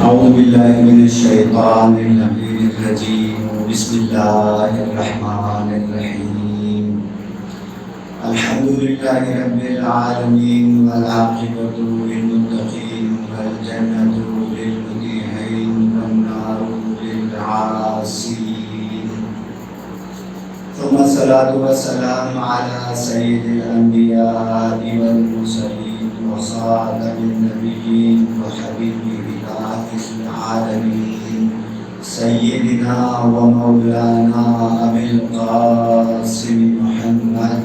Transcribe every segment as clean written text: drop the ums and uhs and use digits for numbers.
أعوذ بالله من الشيطان اللعين الرجيم. بسم الله الرحمن الرحيم. الحمد لله رب العالمين والعاقبة للمتقين والجنة للمطيعين والنار للعاصين. ثم الصلاة والسلام على سيد الأنبياء والمرسلين وخاتم النبيين وحبيب إله العالمين سيدنا ومولانا أبي القاسم محمد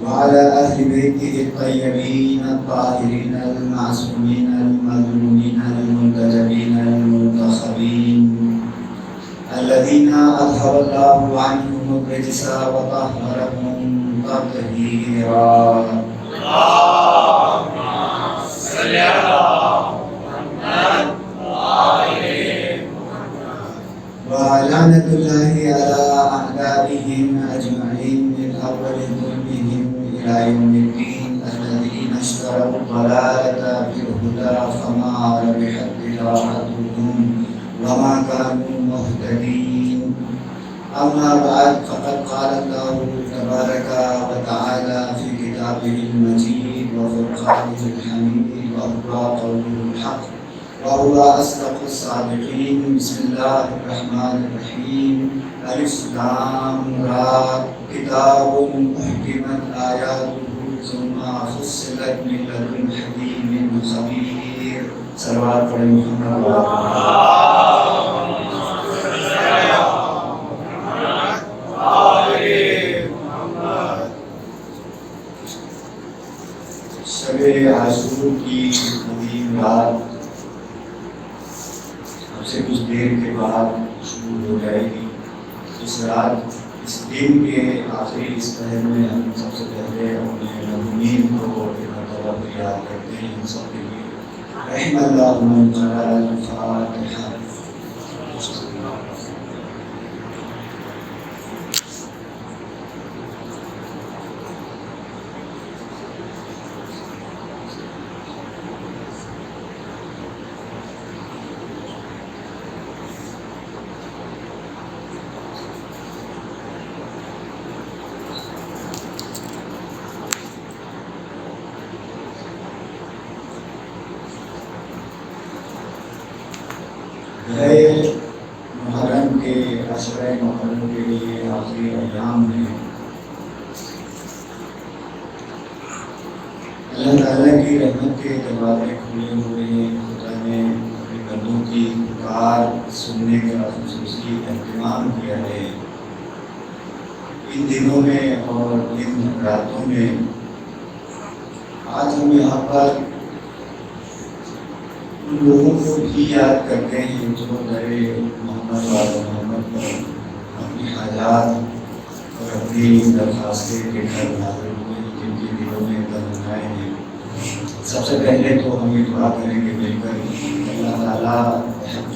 وعلى أهل بيته الطيبين الطاهرين المعصومين المظلومين المنتجبين المنتخبين الذين أذهب الله عنهم الرجس وطهرهم تطهيرا. اللهم صل على محمد وآل محمد. ولعنة الله على أعدائهم أجمعين من أول ظلمهم إلى يوم الدين الذين اشتروا الضلالة بالهدى فما ربحت تجارتهم وما كانوا مهتدين. أما بعد فقد قال الله تبارك وتعالى في كتابه المجيد وفرقانه الحميد وهو قوله الحق وهو أصدق الصادقين. بسم الله الرحمن الرحيم. ألف لام را كتاب أحكمت آياته ثم فصلت من لدن حكيم خبير. صلوات علی محمد. شب عاشور کی قدیم رات اب سے کچھ دیر کے بعد شروع ہو جائے گی. اس رات اس دن کے آخری اس پہر میں ہم سب سے پہلے اپنے مظلومین کو ایک مرتبہ یاد کرتے ہیں. ہم سب کے لیے رحم اللہ من قرأ الفاتحہ. محرم کے عشرہ محرم کے لیے آخری ایام ہیں. اللہ تعالیٰ کی رحمت کے دروازے کھلے ہوئے ہیں. خدا نے اپنے بندوں کی پکار سننے کا خصوصی اہتمام کیا ہے. ان دنوں میں اور ان راتوں میں آج ہم یہاں پر ان لوگوں کو بھی یاد کرتے ہیں جو درے محمد والے محمد پر اپنی حاجات اور اپنی درخواستیں لے کر حاضر ہوئے ہیں، جن کے دلوں میں تمنائیں ہیں. سب سے پہلے تو ہم یہ دعا کریں گے مل کر اللہ تعالیٰ حق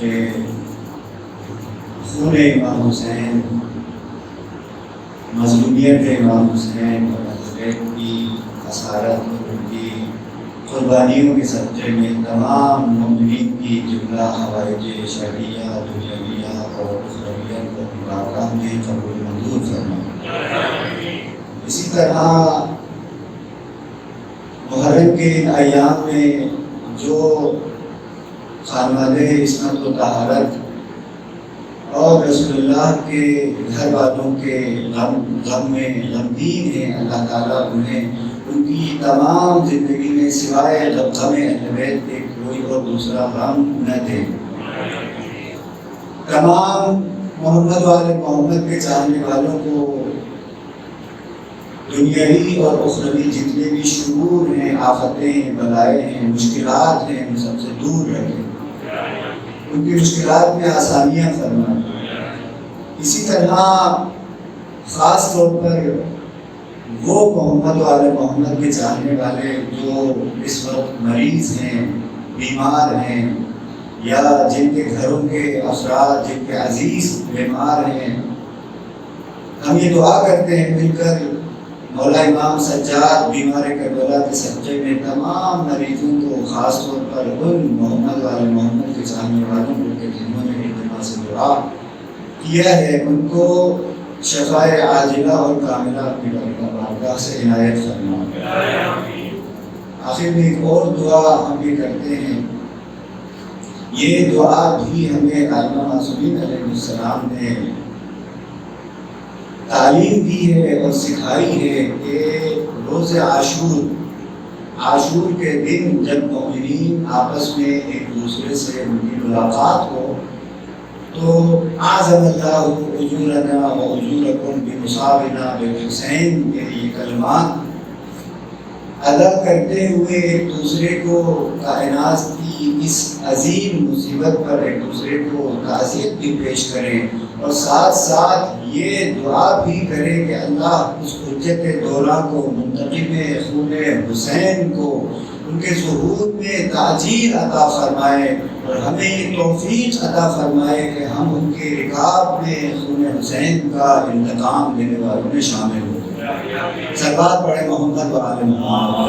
خون امام حسین، مظلومیت امام حسین اور حضرت کی اثارت ان کی قربانیوں کے صدقے میں تمام مومنین کی جملہ حوائج شرعیہ، دنیاویہ اور اخرویہ کو بارگاہ میں قبول منظور فرمائے. اسی طرح محرم کے ان ایام میں جو خانوادہ عصمت و طہارت اور رسول اللہ کے گھر والوں کے غم میں غمگین ہیں، اللہ تعالیٰ انہیں ان کی تمام زندگی میں سوائے غم اہل بیت کے کوئی اور دوسرا غم نہ دے. تمام محمد والے محمد کے چاہنے والوں کو دنیاوی اور اخروی جتنے بھی شرور ہیں، آفتیں، بلائیں ہیں، مشکلات ہیں، ان سب سے دور رکھیں. ان کی مشکلات میں آسانیاں فرمائیں. اسی طرح خاص طور پر وہ محمد والے محمد کے چاہنے والے جو اس وقت مریض ہیں، بیمار ہیں، یا جن کے گھروں کے افراد، جن کے عزیز بیمار ہیں، ہم یہ دعا کرتے ہیں مل کر مولا امام سجاد بیمار کربلا کے صدقے میں تمام مریضوں کو، خاص طور پر ان محمد والے محمد کے چاہنے والوں کو کہ جنہوں نے اجتماع سے دعا کیا ہے، ان کو شفائے عاجلہ اور کاملہ اپنی بارگاہ سے عنایت فرما۔ آخر میں ایک اور دعا ہم یہ کرتے ہیں، یہ دعا بھی ہمیں ائمہ معصومین علیہ السلام نے تعلیم دی ہے اور سکھائی ہے کہ روز عاشور کے دن جب مومنین آپس میں ایک دوسرے سے ان کی ملاقات ہو تو اعظم اللہ اجورنا و اجورکم بمصابنا بالحسین کے یہ کلمات ادا کرتے ہوئے ایک دوسرے کو کائنات کی اس عظیم مصیبت پر ایک دوسرے کو تعزیت بھی پیش کریں، اور ساتھ ساتھ یہ دعا بھی کریں کہ اللہ اس حجت دورہ کو، منتقم خون حسین کو ان کے ظہور میں تاجیل عطا فرمائے، اور ہمیں یہ توفیق عطا فرمائے کہ ہم ان کے رکاب میں خون حسین کا انتقام لینے والوں میں شامل ہوں۔ صلوات پڑھیں محمد و آل محمد۔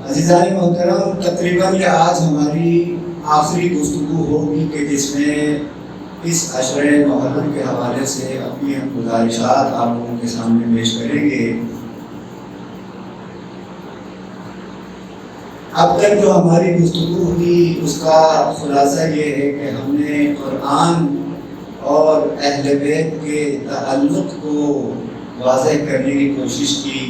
عزیزان محترم، تقریباً یہ آج ہماری آخری گفتگو ہوگی کہ جس میں اس عشرہ محرم کے حوالے سے اپنی ہم گزارشات آپ لوگوں کے سامنے پیش کریں گے۔ اب تک جو ہماری گفتگو ہوئی اس کا خلاصہ یہ ہے کہ ہم نے قرآن اور اہل بیت کے تعلق کو واضح کرنے کی کوشش کی،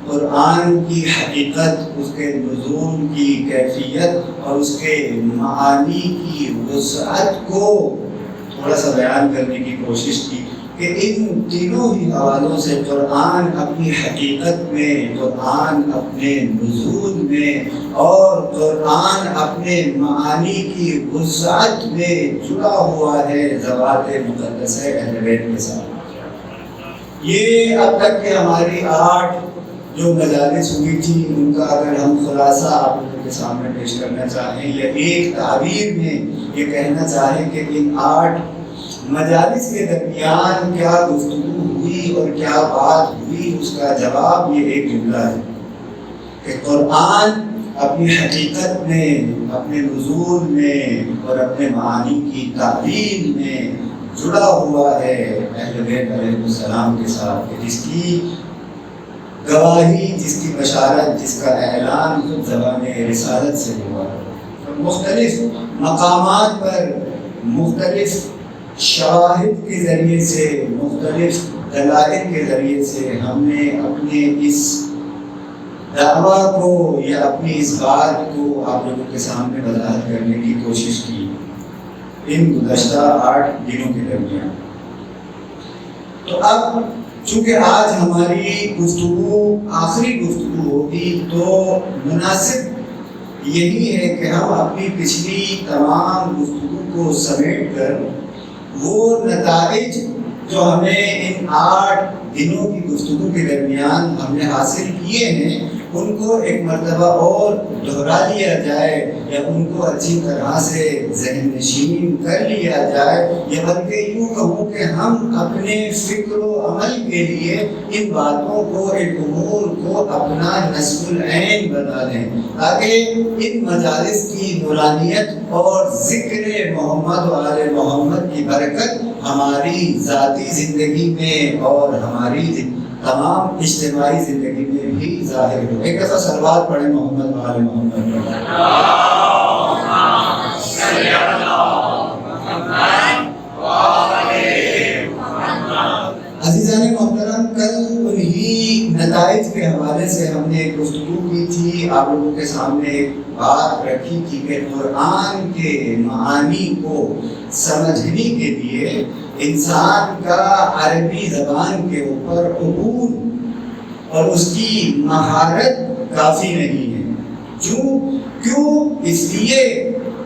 قرآن کی حقیقت، اس کے نزول کی کیفیت اور اس کے معانی کی وسعت کو تھوڑا سا بیان کرنے کی کوشش کی کہ ان تینوں ہی حوالوں سے قرآن اپنی حقیقت میں، قرآن اپنے نزول میں اور قرآن اپنے معانی کی وسعت میں جڑا ہوا ہے ذوات مقدسہ اہل بیت کے ساتھ۔ یہ اب تک کہ ہماری 8 جو مجالس ہوئی تھی ان کا اگر ہم خلاصہ آپ لوگوں کے سامنے پیش کرنا چاہیں یا ایک تعبیر میں یہ کہنا چاہیں کہ ان 8 مجالس کے درمیان کیا گفتگو ہوئی اور کیا بات ہوئی، اس کا جواب یہ ایک جملہ ہے کہ قرآن اپنی حقیقت میں، اپنے نزول میں اور اپنے معانی کی تعلیم میں جڑا ہوا ہے اہل بیت علیہ السلام کے ساتھ، کہ جس کی گواہی، جس کی بشارت، جس کا اعلان خود زبان رسالت سے ہوا ہے۔ مختلف مقامات پر مختلف شواہد کے ذریعے سے، مختلف دلائل کے ذریعے سے ہم نے اپنے اس دعویٰ کو یا اپنی اس بات کو آپ لوگوں کے سامنے وضاحت کرنے کی کوشش کی ان گزشتہ 8 دنوں کے درمیان۔ تو اب چونکہ آج ہماری گفتگو آخری گفتگو ہوگی تو مناسب یہی ہے کہ ہم اپنی پچھلی تمام گفتگو کو سمیٹ کر وہ نتائج جو ہمیں ان 8 دنوں کی گفتگو کے درمیان ہم نے حاصل کیے ہیں ان کو ایک مرتبہ اور دہرا لیا جائے، یا ان کو اچھی طرح سے ذہن نشین کر لیا جائے، یا بلکہ یوں کہوں کہ ہم اپنے فکر و عمل کے لیے ان باتوں کو، ان امور کو اپنا نصب العین بنا لیں، تاکہ ان مجالس کی نورانیت اور ذکر محمد و آل محمد کی برکت ہماری ذاتی زندگی میں اور ہماری تمام اجتماعی زندگی میں بھی ظاہر ہو۔ ایک دفعہ صلوات پڑھیں محمد و آل محمد۔ عزیزان محترم، کل انہی نتائج کے حوالے سے ہم نے ایک گفتگو کی تھی، آپ لوگوں کے سامنے ایک بات رکھی تھی کہ قرآن کے معانی کو سمجھنے کے لیے انسان کا عربی زبان کے اوپر عبور اور اس کی مہارت کافی نہیں ہے۔ کیوں؟ اس لیے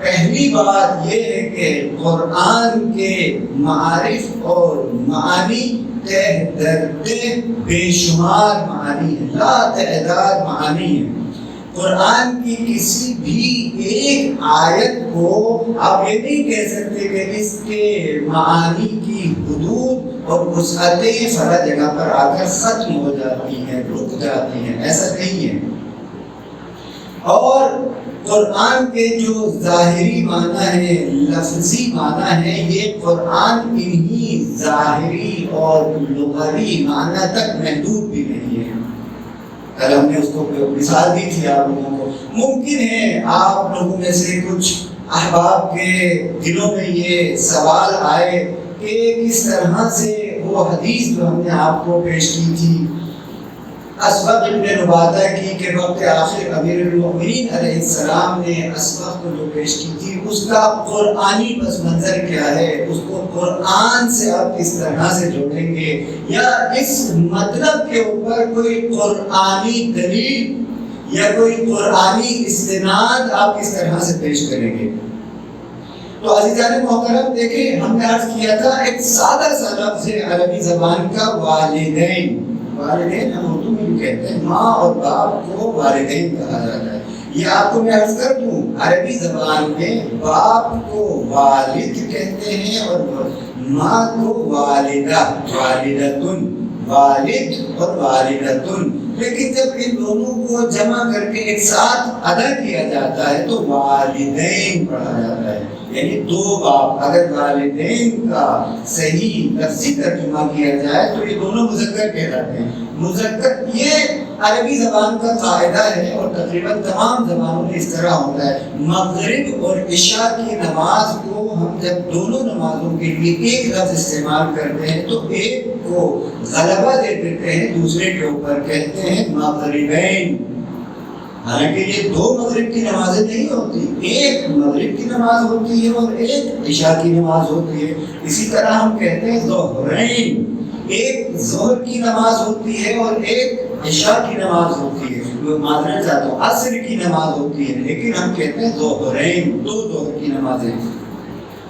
پہلی بات یہ ہے کہ قرآن کے معارف اور معانی تہ در تہ بے شمار معانی ہیں، لا تعداد معانی ہیں۔ قرآن کی کسی بھی ایک آیت کو آپ یہ نہیں کہہ سکتے کہ اس کے معانی کی حدود اور وسعتیں فرا جگہ پر آ کر ختم ہو جاتی ہیں، رک جاتی ہیں، ایسا نہیں ہے۔ اور قرآن کے جو ظاہری معنی ہے، لفظی معنی ہے، یہ قرآن انہی ظاہری اور لغوی معنی تک محدود بھی نہیں ہے۔ کل ہم نے اس کو مثال دی تھی آپ لوگوں کو۔ ممکن ہے آپ لوگوں میں سے کچھ احباب کے دلوں میں یہ سوال آئے کہ کس طرح سے وہ حدیث جو ہم نے آپ کو پیش کی تھی اسبق ابن نباتہ کی کہ وقت آخر امیر المؤمنین علیہ السلام نے اسبق کو جو پیش کی تھی، اس کا قرآنی پس منظر کیا ہے، اس کو قرآن سے آپ کس طرح سے جوڑیں گے، یا اس مطلب کے اوپر کوئی قرآنی دلیل یا کوئی قرآنی استناد آپ کس طرح سے پیش کریں گے۔ تو عزیزان محترم دیکھیں، ہم نے عرض کیا تھا ایک سادہ سا لفظ ہے عربی زبان کا والدین۔ والدین ہم اردو میں بھی کہتے ہیں، ماں اور باپ کو والدین کہا جاتا ہے۔ یہ آپ کو میں عرض کر دوں، عربی زبان میں باپ کو والد کہتے ہیں اور ماں کو والدہ، والدتن، والد اور والدتن۔ لیکن جب ان دونوں کو جمع کر کے ایک ساتھ ادا کیا جاتا ہے تو والدین پڑھا جاتا ہے، یعنی دو باپ۔ اگر والدین کا صحیح لفظی ترجمہ کیا جائے تو یہ دونوں مذکر کہلاتے ہیں۔ مذکر یہ عربی زبان کا قاعدہ ہے اور تقریباً تمام زبانوں میں اس طرح ہوتا ہے۔ مغرب اور عشاء کی نماز کو ہم جب دونوں نمازوں کے لیے ایک لفظ استعمال کرتے ہیں تو ایک کو غلبہ دے دیتے ہیں دوسرے کے اوپر، کہتے ہیں مغربین۔ حالانکہ یہ دو مغرب کی نمازیں نہیں ہوتی، ایک مغرب کی نماز ہوتی ہے اور ایک عشاء کی نماز ہوتی ہے۔ اسی طرح ہم کہتے ہیں ظہرین، ایک ظہر کی نماز ہوتی ہے اور ایک عشاء کی نماز ہوتی ہے۔ معذرت چاہتا ہوں، عصر کی نماز ہوتی ہے، لیکن ہم کہتے ہیں ظہرین، دو ظہر کی نمازیں۔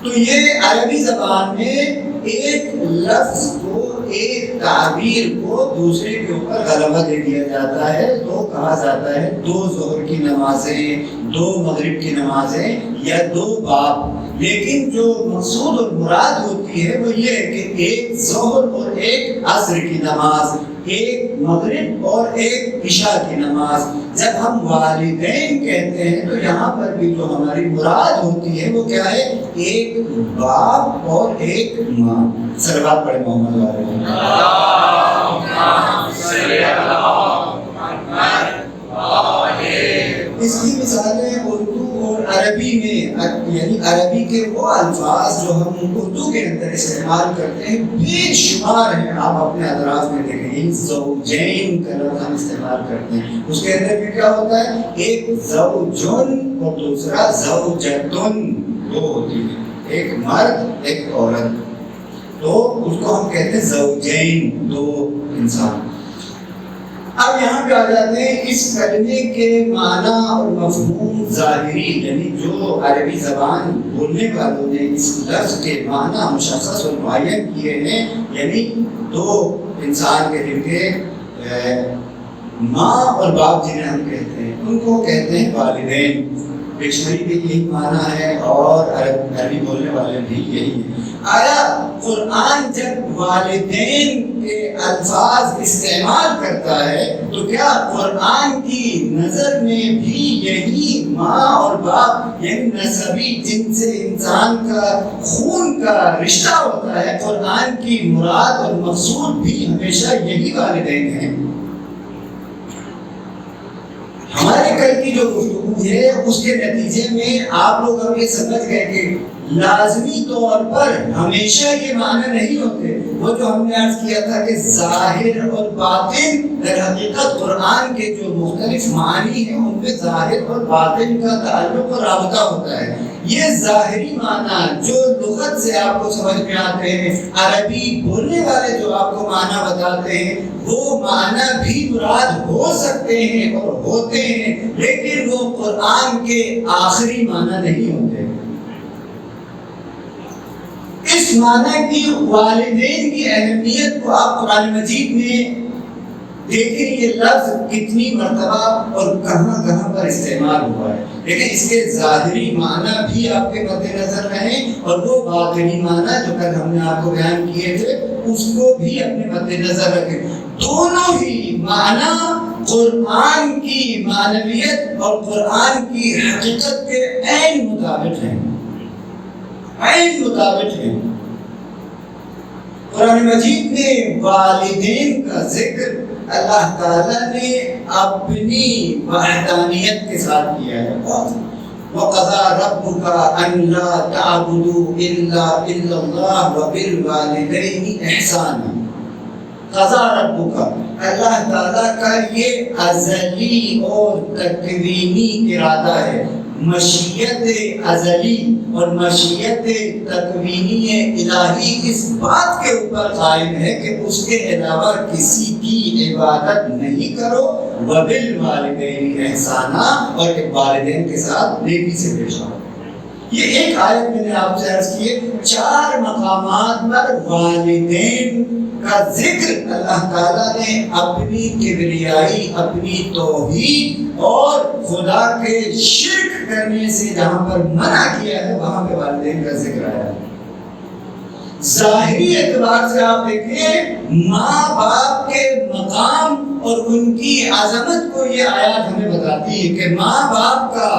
تو یہ عربی زبان میں ایک لفظ کو، ایک تعبیر کو دوسرے کے اوپر غلبہ دے دیا جاتا ہے تو کہا جاتا ہے دو ظہر کی نمازیں، دو مغرب کی نمازیں یا دو باپ۔ لیکن جو مقصود اور مراد ہوتی ہے وہ یہ ہے کہ ایک ظہر اور ایک عصر کی نماز، ایک مغرب اور ایک عشاء کی نماز۔ جب ہم والدین کہتے ہیں تو یہاں پر بھی جو ہماری مراد ہوتی ہے وہ کیا ہے؟ ایک باپ اور ایک ماں۔ صلوات پڑھیں محمد والے۔ اس کی مثالیں اردو اور عربی میں، یعنی عربی کے وہ الفاظ جو ہم اردو کے اندر استعمال کرتے ہیں بے شمار ہیں۔ آپ اپنے اطراف میں دیکھیں، زوجین کا لفظ ہم استعمال کرتے ہیں، اس کے اندر بھی کیا ہوتا ہے؟ ایک زوجن اور دوسرا زوجتن، دو ہوتی ہے، ایک مرد ایک عورت، تو اس کو ہم کہتے ہیں زوجین، دو انسان۔ اب یہاں پہ آ جاتے ہیں اس کلمے کے معنی اور مفہوم ظاہری، یعنی جو عربی زبان بولنے والوں نے اس لفظ کے معنی مشخص اور معین کیے ہیں، یعنی دو انسان کے دل کے ماں اور باپ جنہیں ہم کہتے ہیں ان کو کہتے ہیں والدین۔ ڈکشنری بھی یہی معنی ہے اور عربی بولنے والے بھی یہی ہیں۔ آیا قرآن جب والدین کے الفاظ استعمال کرتا ہے تو کیا قرآن کی نظر میں بھی یہی ماں اور باپ، یعنی نسبی جن سے انسان کا خون کا رشتہ ہوتا ہے، قرآن کی مراد اور مقصود بھی ہمیشہ یہی والدین ہیں؟ ہمارے کل کی جو گفتگو ہے اس کے نتیجے میں آپ لوگ اب یہ سمجھ گئے کہ لازمی طور پر ہمیشہ یہ معنی نہیں ہوتے۔ وہ جو ہم نے عرض کیا تھا کہ ظاہر اور باطن، در حقیقت قرآن کے جو مختلف معنی ہیں ان میں ظاہر اور باطن کا تعلق اور رابطہ ہوتا ہے۔ یہ ظاہری معنی جو لغت سے آپ کو سمجھ میں آتے ہیں، عربی بولنے والے جو آپ کو معنی بتاتے ہیں، وہ معنی بھی مراد ہو سکتے ہیں اور ہوتے ہیں، لیکن وہ قرآن کے آخری معنی نہیں ہوتے۔ اس معنی کی والدین کی اہمیت کو آپ قرآن مجید میں لیکن یہ لفظ کتنی مرتبہ اور کہاں کہاں پر استعمال ہوا ہے، لیکن اس کے ظاہری معنی بھی آپ کے مد نظر رہیں اور وہ باطنی معنی جو کل ہم نے آپ کو بیان کیے تھے اس کو بھی اپنے مد نظر رکھیں۔ دونوں ہی معنی قرآن کی معنویت اور قرآن کی حقیقت کے عین مطابق ہیں، عین مطابق ہیں۔ قرآن مجید میں والدین کا ذکر اللہ تعالیٰ نے اپنی وحدانیت کے ساتھ کیا ہے۔ وَقَضَىٰ رَبُّكَ أَلَّا تَعْبُدُوا إِلَّا اللَّهَ وَبِالْوَالِدَيْنِ إِحْسَانًا۔ قضا ربک، اللہ تعالیٰ کا یہ ازلی اور تکوینی ارادہ ہے، مشیت ازلی اور مشیت تکوینی الہی اس بات کے اوپر قائم ہے کہ اس کے علاوہ کسی کی عبادت نہیں کرو، وبالوالدین احسانا، اور والدین کے ساتھ نیکی سے پیش آؤ۔ یہ ایک آیت میں نے آپ سے عرض کیے، 4 مقامات پر والدین کا ذکر اللہ تعالیٰ نے اپنی کبریائی، اپنی توحید اور خدا کے شرک کرنے سے جہاں پر منع کیا ہے وہاں پہ والدین کا ذکر آیا ہے۔ ظاہری اعتبار سے آپ دیکھیں ماں باپ کے مقام اور ان کی عظمت کو یہ آیات ہمیں بتاتی ہے کہ ماں باپ کا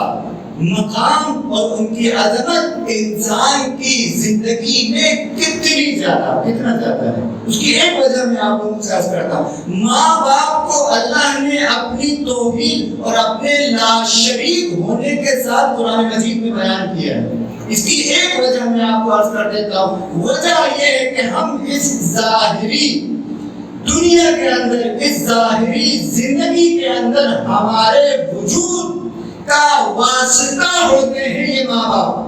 مقام اور ان کی عظمت انسان کی زندگی میں کتنا زیادہ ہے۔ اس کی ایک وجہ میں آپ لوگوں سے عرض کرتا ہوں، ماں باپ کو اللہ نے اپنی توحید اور اپنے لا شریک ہونے کے ساتھ قرآن مجید میں بیان کیا ہے۔ اس کی ایک وجہ میں آپ کو عرض کر دیتا ہوں، وجہ یہ ہے کہ ہم اس ظاہری دنیا کے اندر، اس ظاہری زندگی کے اندر ہمارے وجود کا واسطہ ہوتے ہیں یہ ماں باپ۔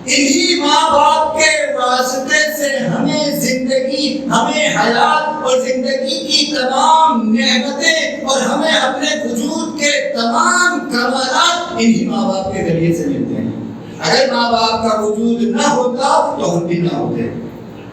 انہی ماں باپ کے واسطے سے ہمیں زندگی، ہمیں حیات اور زندگی کی تمام نعمتیں اور ہمیں اپنے وجود کے تمام کمالات انہی ماں باپ کے ذریعے سے ملتے ہیں۔ اگر ماں باپ کا وجود نہ ہوتا تو ہم بھی نہ ہوتے۔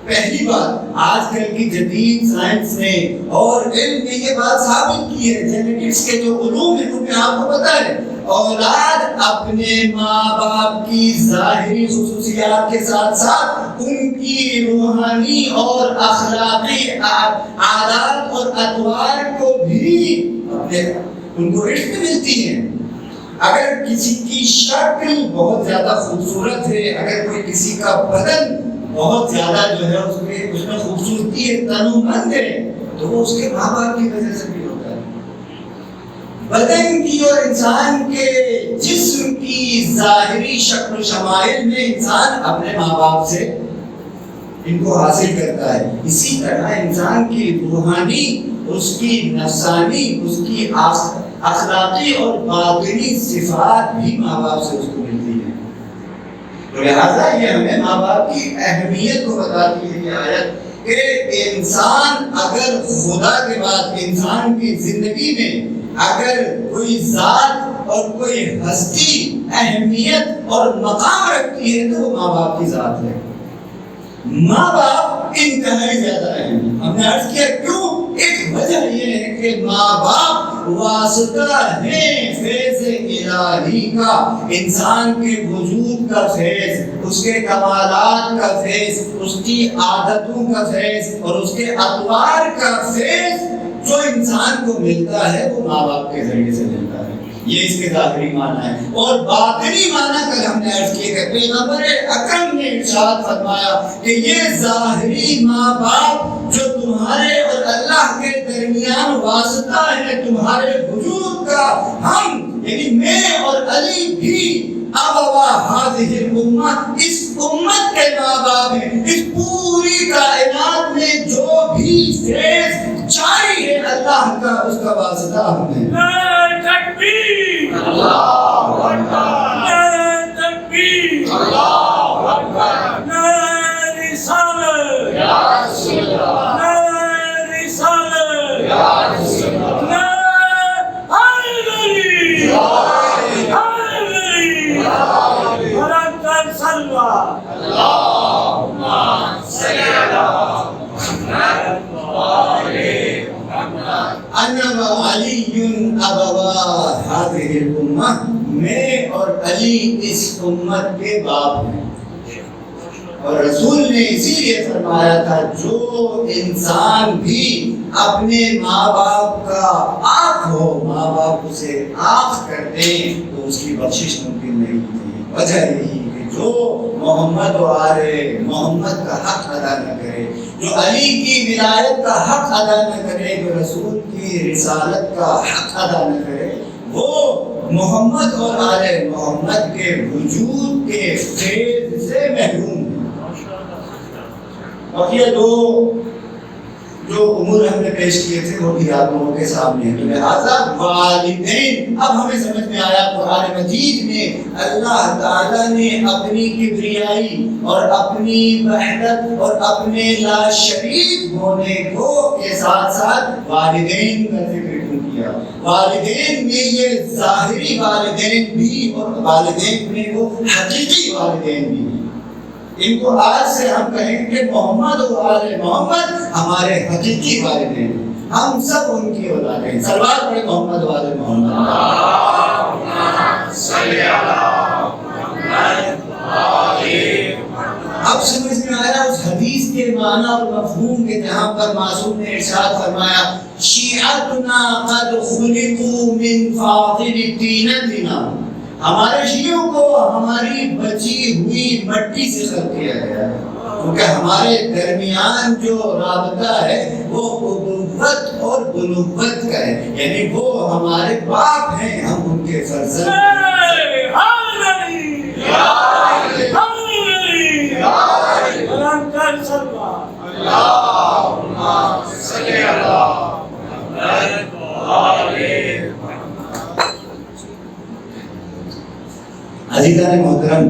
پہلی بات، آج کل کی جدید سائنس نے اور علم نے یہ بات ثابت کی ہے، جینیٹکس کے جو علوم ہیں ان میں آپ کو پتہ ہے اولاد اپنے ماں باپ کی ظاہری خصوصیات کے ساتھ ساتھ ان کی روحانی اور اخلاقی عادات اور اطوار کو بھی ان کو عشق ملتی ہے۔ اگر کسی کی شکل بہت زیادہ خوبصورت ہے، اگر کوئی کسی کا بدن بہت زیادہ جو ہے اس میں خوبصورتی ہے، تنومند ہے، تو وہ اس کے ماں باپ کی وجہ سے بھی ہوتا ہے۔ بدن کی اور انسان کے جسم کی ظاہری شکل و شمائل میں انسان اپنے ماں باپ سے ان کو حاصل کرتا ہے۔ اسی طرح انسان کی روحانی، اس کی نفسانی، اس کی اخلاقی اور باطنی صفات بھی ماں باپ سے اس کو ملتی ہیں۔ لہذا یہ ہمیں ماں باپ کی اہمیت کو بتاتی ہے یہ آیت کہ انسان اگر خدا کے بعد انسان کی زندگی میں اگر کوئی ذات اور کوئی ہستی اہمیت اور مقام رکھتی ہے تو وہ ماں باپ کی ذات ہے۔ ماں باپ انتہائی زیادہ اہم ہے۔ ہم نے عرض کیا کیوں؟ ایک وجہ یہ ہے کہ ماں باپ واسطہ ہے فیض الہی کا، انسان کے وجود کا فیض، اس کے کمالات کا فیض، اس کی عادتوں کا فیض اور اس کے اطوار کا فیض جو انسان کو ملتا ہے وہ ماں باپ کے ذریعے سے ملتا ہے۔ یہ اس کے ظاہری معنی ہے۔ اور باطنی معنی کل ہم نے عرض کیا کہ پیغمبر اکرم نے ارشاد فرمایا کہ یہ ظاہری ماں باپ جو تمہارے اور اللہ کے درمیان واسطہ ہے تمہارے وجود کا، ہم یعنی میں اور علی بھی ابوا ہذہ الامہ، اس امت کے ماں باپ ہیں۔ اس پوری کائنات میں جو بھی فیض جاری ہے اللہ کا، اس کا واسطہ ہم ہیں۔ تکبیر، اللہ اکبر، تکبیر، اللہ اکبر، رسالت یا رسول اللہ، رسالت یا رسول اللہ، اللهم صل على محمد وآل محمد انا و علی ابوا هذه الامہ، میں اور علی اس امت کے باپ ہیں۔ اور رسول نے اسی لیے فرمایا تھا جو انسان بھی اپنے ماں باپ کا آنکھ ہو، ماں باپ اسے آنکھ کر دیں تو اس کی بخشش ممکن نہیں تھی۔ وجہ یہی کہ جو محمد و آل محمد کا حق ادا نہ کرے، جو علی کی ولایت کا حق ادا نہ کرے، جو رسول کی رسالت کا حق ادا نہ کرے، وہ محمد اور آل محمد کے وجود کے فیض سے محروم ہے۔ بقیہ جو امور ہم نے پیش کیے تھے وہ بھی آپ لوگوں کے سامنے ہیں۔ تو لہٰذا والدین، اب ہمیں سمجھ میں آیا قرآن مجید میں اللہ تعالیٰ نے اپنی کبریائی اور اپنی وحدت اور اپنے لا شریک ہونے کو کے ساتھ ساتھ والدین کا ذکر کیوں کیا۔ والدین میں یہ ظاہری والدین بھی اور والدین میں وہ حقیقی والدین بھی۔ ان کو آج سے ہم کہیں کہ محمد و آل محمد ہمارے حقیقی والدین ہیں، ہم سب ان کی اولاد ہیں۔ سلوات پڑھیں محمد و آل محمد۔ اب سمجھ میں آیا اس حدیث کے معنی اور مفہوم کے جہاں پر معصوم نے ارشاد فرمایا شیعتنا قد خلقوا من فاضل طینتنا، ہمارے شیعوں کو ہماری بچی ہوئی مٹی سے خلق کیا گیا ہے، کیونکہ ہمارے درمیان جو رابطہ ہے وہ ابوت اور بنوت کا ہے، یعنی وہ ہمارے باپ ہیں، ہم ان کے فرزند ہیں۔ عزیزان محترم،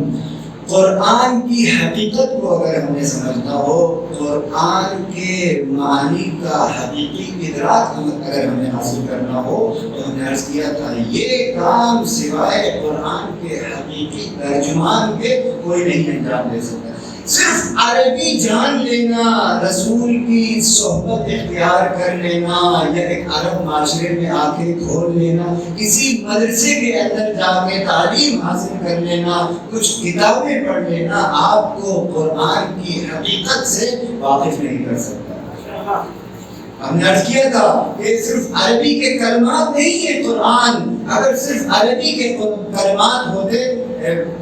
قرآن کی حقیقت کو اگر ہمیں سمجھنا ہو، قرآن کے معنی کا حقیقی ادراک اگر ہمیں حاصل کرنا ہو تو ہم نے عرض کیا تھا یہ کام سوائے قرآن کے حقیقی ترجمان کے کوئی نہیں انجام دے سکتا۔ صرف عربی جان لینا، رسول کی صحبت اختیار کر لینا، یا ایک عرب معاشرے میں آ کے کھول لینا، کسی مدرسے کے اندر جا کے تعلیم حاصل کر لینا، کچھ کتابیں پڑھ لینا آپ کو قرآن کی حقیقت سے واقف نہیں کر سکتا۔ ہم نے عرض کیا تھا کہ صرف عربی کے کلمات نہیں ہے قرآن، اگر صرف عربی کے کلمات ہوتے،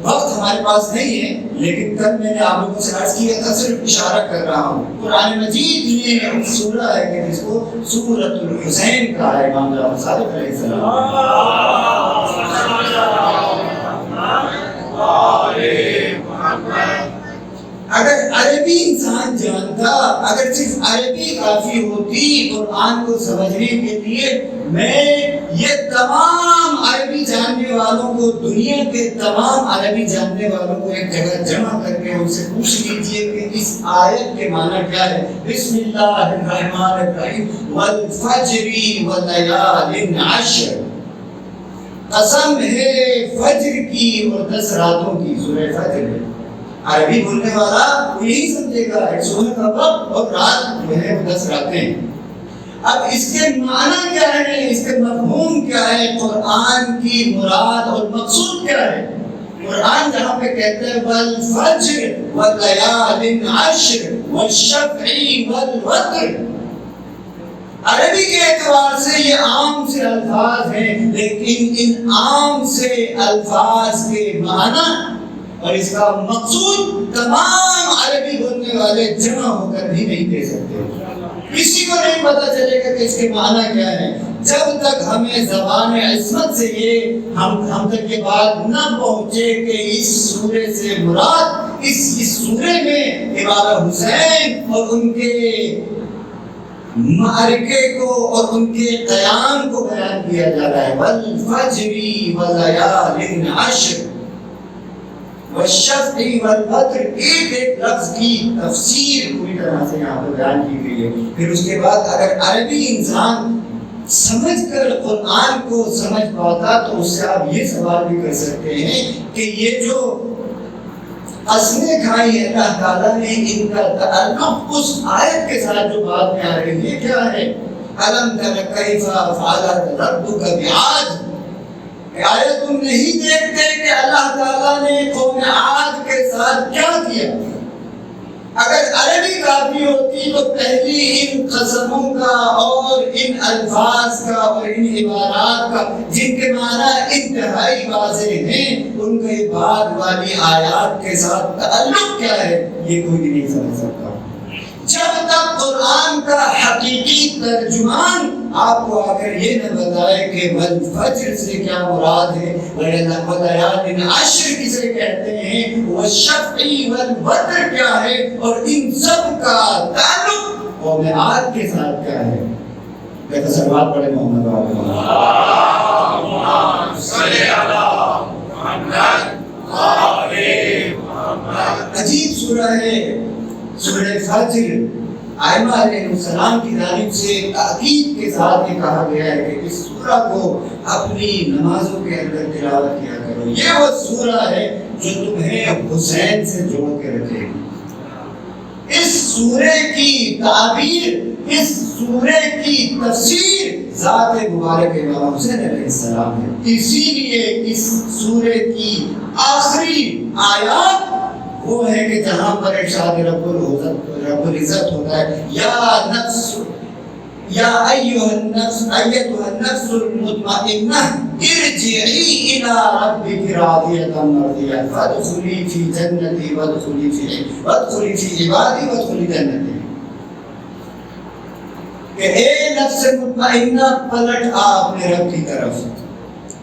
وقت ہمارے پاس نہیں ہے، لیکن کل میں نے آپ لوگوں سے عرض کیا تھا، صرف اشارہ کر رہا ہوں۔ قرآن مجید میں ایک سورہ ہے کہ جس کو سورۃ الحسین کہا ہے، امام جعفر صادق علیہ السلام۔ اگر عربی انسان جانتا، اگر صرف عربی کافی ہوتی قرآن کو سمجھنے کے لیے، میں یہ تمام عربی جاننے والوں کو، دنیا کے تمام عربی جاننے والوں کو ایک جگہ جمع کر کے ان سے پوچھ لیجئے کہ اس آیت کے معنی کیا ہے۔ بسم اللہ الرحمن الرحیم والفجر ولیال عشر، قسم ہے فجر کی اور 10 راتوں کی، سورہ فجر ہے۔ عربی بولنے والا وہ یہی سمجھے گا ایک صبح کا وقت اور رات جو ہے 10 راتیں۔ اب اس کے معنی کیا ہے، اس کے مفہوم کیا ہے، قرآن کی مراد اور مقصود کیا ہے؟ قرآن جہاں پہ کہتے ہیں والفجر ولیال عشر والشفع والوتر، عربی کے اعتبار سے یہ عام سے الفاظ ہیں، لیکن ان عام سے الفاظ کے معنی اور اس کا مقصود تمام عربی بولنے والے جمع ہو کر بھی نہیں دے سکتے۔ کسی کو نہیں پتا چلے گا کہ اس کے معنی کیا ہے جب تک ہمیں زبان عصمت سے یہ ہم تک یہ بات نہ پہنچے کہ اس سورے سے مراد اس سورے میں امام حسین اور ان کے معرکے کو اور ان کے قیام کو بیان کیا جا رہا ہے۔ والفجر ولیال عشر والشفع والوتر، ایک ایک لفظ کی تفسیر پوری طرح سے یہاں پر بیان کی گئی ہے۔ پھر اس کے بعد اگر عربی انسان سمجھ کر قرآن کو سمجھ پاتا تو اس سے آپ یہ سوال بھی کر سکتے ہیں کہ یہ جو قسمیں کھائی اللہ تعالیٰ نے، ان کا تعلق اس آیت کے ساتھ جو بات میں آ رہی ہے کیا ہے؟ الم تر کیف فعل ربک بعاد، آیا تم نہیں دیکھتے کہ اللہ تعالیٰ نے قوم عاد کے ساتھ کیا کیا؟ اگر عربی کافی ہوتی تو پہلی ان قسموں کا اور ان الفاظ کا اور ان عبارات کا جن کے معنی انتہائی واضح ہیں ان کے بعد والی آیات کے ساتھ تعلق کیا ہے یہ کوئی بھی نہیں سمجھ سکتا۔ جب تک قرآن کا حقیقی ترجمان آپ کو آ کر یہ نہ بتائے کہ والفجر سے کیا مراد ہے، ولیال عشر کسے کہتے ہیں، والشفع والوتر کیا ہے، اور ان سب کا تعلق قوم عاد کے ساتھ کیا ہے، کہتے صلوات پڑھے محمد والے اللہم صلی علی محمد۔ عجیب سورہ ہے سورہ فجر۔ ائمہ علیہ السلام کی جانب سے تاکید کے ساتھ یہ کہا گیا ہے کہ اس سورہ کو اپنی نمازوں کے اندر تلاوت کیا کرو، یہ وہ سورہ ہے جو تمہیں حسین سے جوڑ کے رکھے گی۔ اس سورے کی تعبیر، اس سورے کی تفسیر ذات مبارک امام حسین علیہ السلام ہے، اسی لیے اس سورے کی آخری آیات وہ ہے کہ جہاں پر ارشاد رب العزت ہوتا ہے یا نفس یا ایھا النفس ایتھا النفس المطمئنہ ارجعی الی ربک راضیۃ مرضیہ فادخلی فی جنتی وادخلی فی عبادی وادخلی جنتی، کہ اے نفس مطمئنہ پلٹ آ اپنے رب کی طرف۔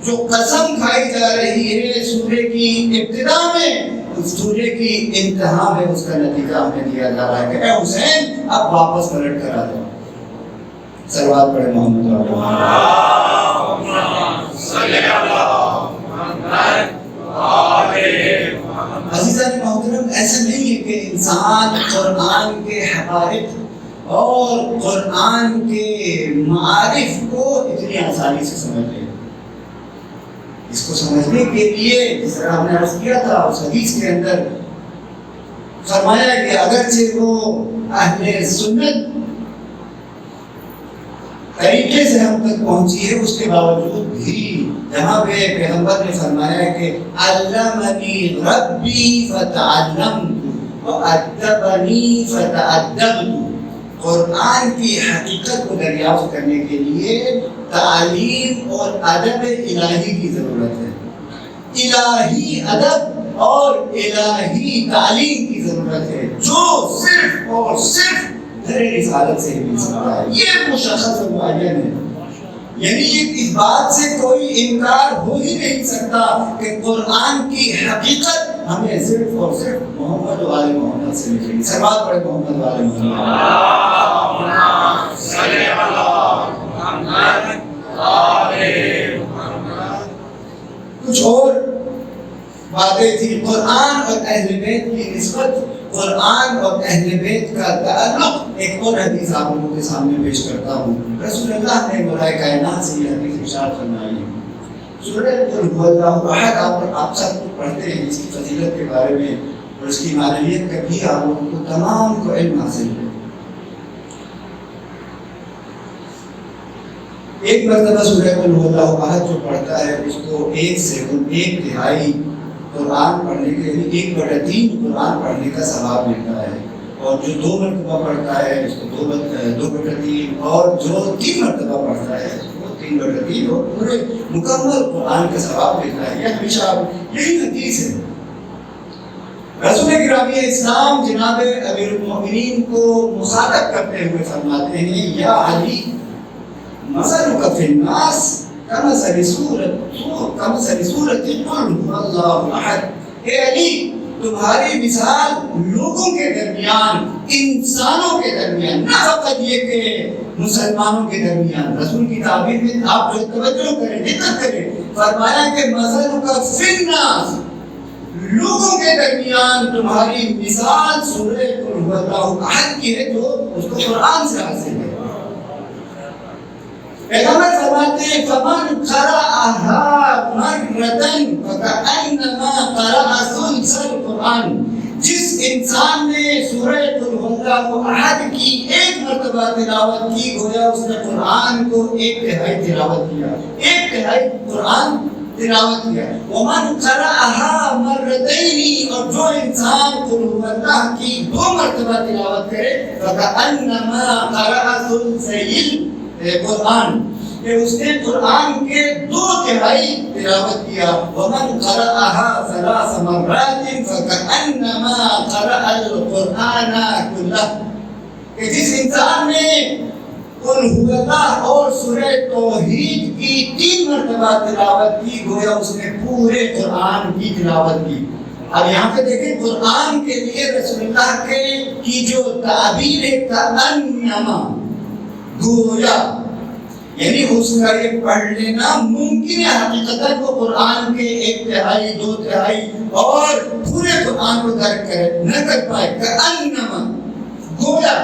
جو قسم کھائی جا رہی ہے سورے کی ابتدا میں، اس سورے کی انتہا میں اس کا نتیجہ ہمیں دیا جا رہا ہے کہ اے حسین اب واپس پلٹ کر آ جاؤ۔ صلوات پڑھے محمد صلی اللہ علیہ وسلم۔ عزیزان محترم، ایسا نہیں ہے کہ انسان قرآن کے حقائق اور قرآن کے معارف کو اتنی آسانی سے سمجھ لے۔ اس کو سمجھنے کے لیے جس طرح ہم نے عرض کیا تھا اس حدیث کے اندر فرمایا کہ اگرچہ وہ اہل سنت طریقے سے ہم تک پہنچی ہے، اس کے باوجود بھی جہاں پہ پیغمبر نے فرمایا کہ علمنی ربی فتعلمت وادبنی فتادبت، قرآن کی حقیقت کو دریافت کرنے کے لیے تعلیم اور ادب الہی کی ضرورت ہے، الہی ادب اور الہی تعلیم کی ضرورت ہے، جو صرف اور صرف در رسالت سے ہی مل سکتا ہے۔ یہ مشخص و معین ہے، یعنی اس بات سے کوئی انکار ہو ہی نہیں سکتا کہ قرآن کی حقیقت ہمیں صرف اور صرف محمد و آل محمد سے ملے گی۔ صلوات پڑھے محمد و آل محمد۔ صلی اللہ محمد آل محمد۔ کچھ اور باتیں تھی قرآن اور اہل بیت کی نسبت، قرآن اور اہل بیت کا تعلق۔ ایک اور حدیث آپ لوگوں کے سامنے پیش کرتا ہوں۔ رسول اللہ نے مولا کائنات سے یہ حدیث ارشاد فرمائی ہے، سورہ قل هو اللہ احد، آپ سب پڑھتے ہیں، اس کی فضیلت کے بارے میں اور اس کی معنویت کا بھی آپ لوگوں کو تمام کو علم حاصل ہے۔ ایک مرتبہ سورہ قل هو اللہ احد جو پڑھتا ہے اس کو ایک تہائی قرآن پڑھنے کے لیے 1/3 قرآن پڑھنے کا ثواب ملتا ہے، اور جو 2 مرتبہ پڑھتا ہے اس کو 2/3، اور جو 3 مرتبہ پڑھتا ہے اس کو 3/3، اور پورے مکمل قرآن کا ثواب ملتا ہے۔ یہ ہمیشہ یہی حدیث ہے۔ رسول گرامی اسلام جناب امیر المؤمنین کو مخاطب کرتے ہوئے فرماتے ہیں یا علی مثلک فی الناس کمثل سورۃ قل هو اللہ احد، اے علی تمہاری مثال لوگوں کے درمیان، انسانوں کے درمیان، نہ فقط یہ کہ مسلمانوں کے درمیان، رسول کی تعبیر میں آپ جو توجہ کریں، دقت کریں، فرمایا کہ مثلک فی الناس، لوگوں کے درمیان تمہاری مثال سورہ قل هو اللہ احد کی ہے جو اس کو قرآن سے حاصل ہے۔ پیغمبر فرماتے ہیں فمن قرأها مرتن فکأنما قرأ ثلث القرآن، جس انسان نے سورہ قل هو اللہ احد کی ایک مرتبہ تلاوت کی، گویا اس نے قرآن کو 1/3 تلاوت کیا، 1/3 قرآن تلاوت کیا۔ ومن قرأها مرتين، اور جو انسان قل هو اللہ کی 2 مرتبہ تلاوت کرے فکأنما قرأ ثلثي قرآن، کہ اس نے قرآن کے 2/3 تلاوت کیا۔ ومن قرأها 3 مرات فکأنما قرأ القرآن كله، کہ جس انسان نے قل هو اللہ اور سورہ توحید کی 3 مرتبہ تلاوت کی، گویا اس نے پورے قرآن کی تلاوت کی۔ اب یہاں پہ دیکھیں قرآن کے لیے رسول اللہ کی جو تعبیر ہے کأنما، گویا، یعنی اس کا یہ پڑھ لینا ممکن ہے حقیقتاً وہ قرآن کے 1/3 2/3 اور پورے قرآن کو درک کرے نہ کر پائے، کأنما، گویا۔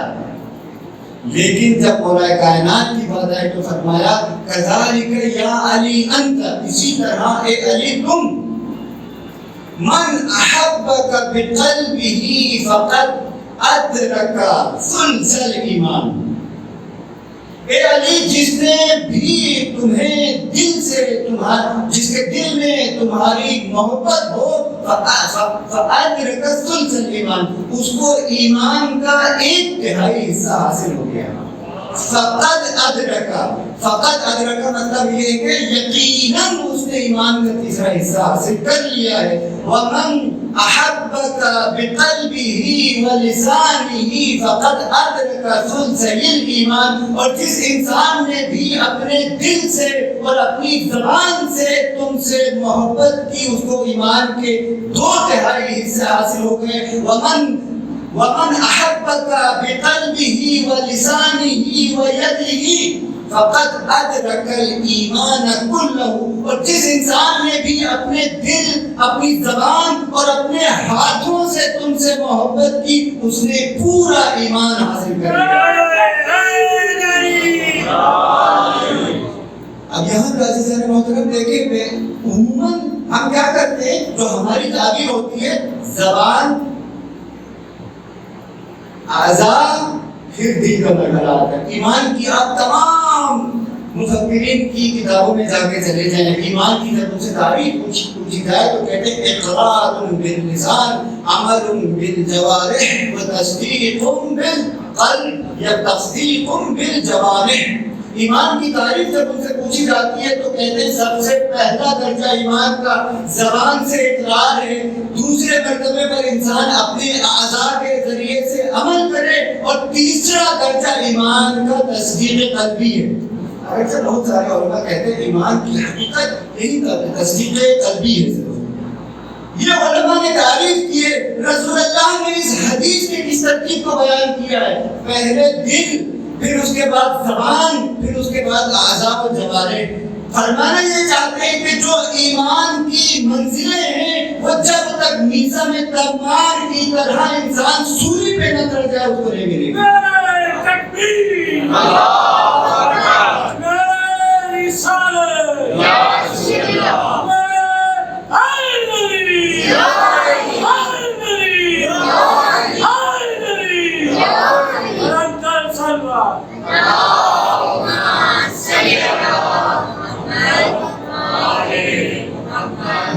لیکن جب مولا کائنات کی بات آئی تو فرمایا کذالک یا علی انت، اسی طرح اے علی تم، من احبک بقلبہ فقد ادرک ثلث الایمان، اے علی جس نے بھی تمہیں دل سے جس کے دل میں تمہاری محبت ہو فأدرک ثلث الایمان، اس کو ایمان کا 1/3 حصہ حاصل ہو گیا۔ فقد ادرک مطلب یہ ہے کہ یقیناً اس نے ایمان کا 3 حصہ حاصل کر لیا ہے۔ ومن احبک بقلبہ ولسانہ فقد ادرک ثلثی الایمان، اور جس انسان نے بھی اپنے دل سے اور اپنی زبان سے تم سے محبت کی، اس کو ایمان کے 2/3 حصے حاصل ہو گئے۔ ومن احبک بقلبہ ولسانہ ویدہ فقد ادرک الایمان کلہ، اور جس انسان نے بھی اپنے دل، اپنی زبان اور اپنے ہاتھوں سے تم سے محبت کی، اس نے پورا ایمان حاصل کر لیا۔ اب یہاں پر عزیزان محترم دیکھیں، عموماً ہم کیا کرتے ہیں، جو ہماری تعبیر ہوتی ہے زبان، اعضاء، پھر دل کا مرحلہ آتا ہے۔ ایمان کی آپ تمام مفکرین کی کتابوں میں جا کے چلے جائیں، ایمان کی جب ان سے تعریف پوچھی جائے تو کہتے ہیں اقرار باللسان، عمل بالجوارح و تصدیق بالقلب یا تصدیق بالجوارح۔ ایمان کی تعریف جب ان سے پوچھی جاتی ہے تو کہتے ہیں سب سے پہلا درجہ ایمان کا زبان سے اقرار ہے، دوسرے مرتبے پر انسان اپنے اعضاء کے ذریعے سے عمل کرے، اور تیسرا درجہ ایمان کا تصدیق قلبی ہے۔ اگرچہ بہت سارے علماء کہتے ہیں ایمان کی حقیقت یہی تصدیق قلبی ہے۔ یہ علماء نے تعریف کی ہے، رسول اللہ نے اس حدیث میں اس ترتیب کو بیان کیا ہے، پہلے دل، پھر اس کے بعد زبان، پھر اس کے بعد اعضاء و جوارح۔ فرمانا یہ چاہتے ہیں کہ جو ایمان کی منزلیں ہیں وہ جب تک میزان تمار کی طرح انسان سولی پہ نہ چڑھ جائے اس کو نہیں ملے گی۔ تکبیر، اللہ اکبر، میری رسالت، یا رسول اللہ،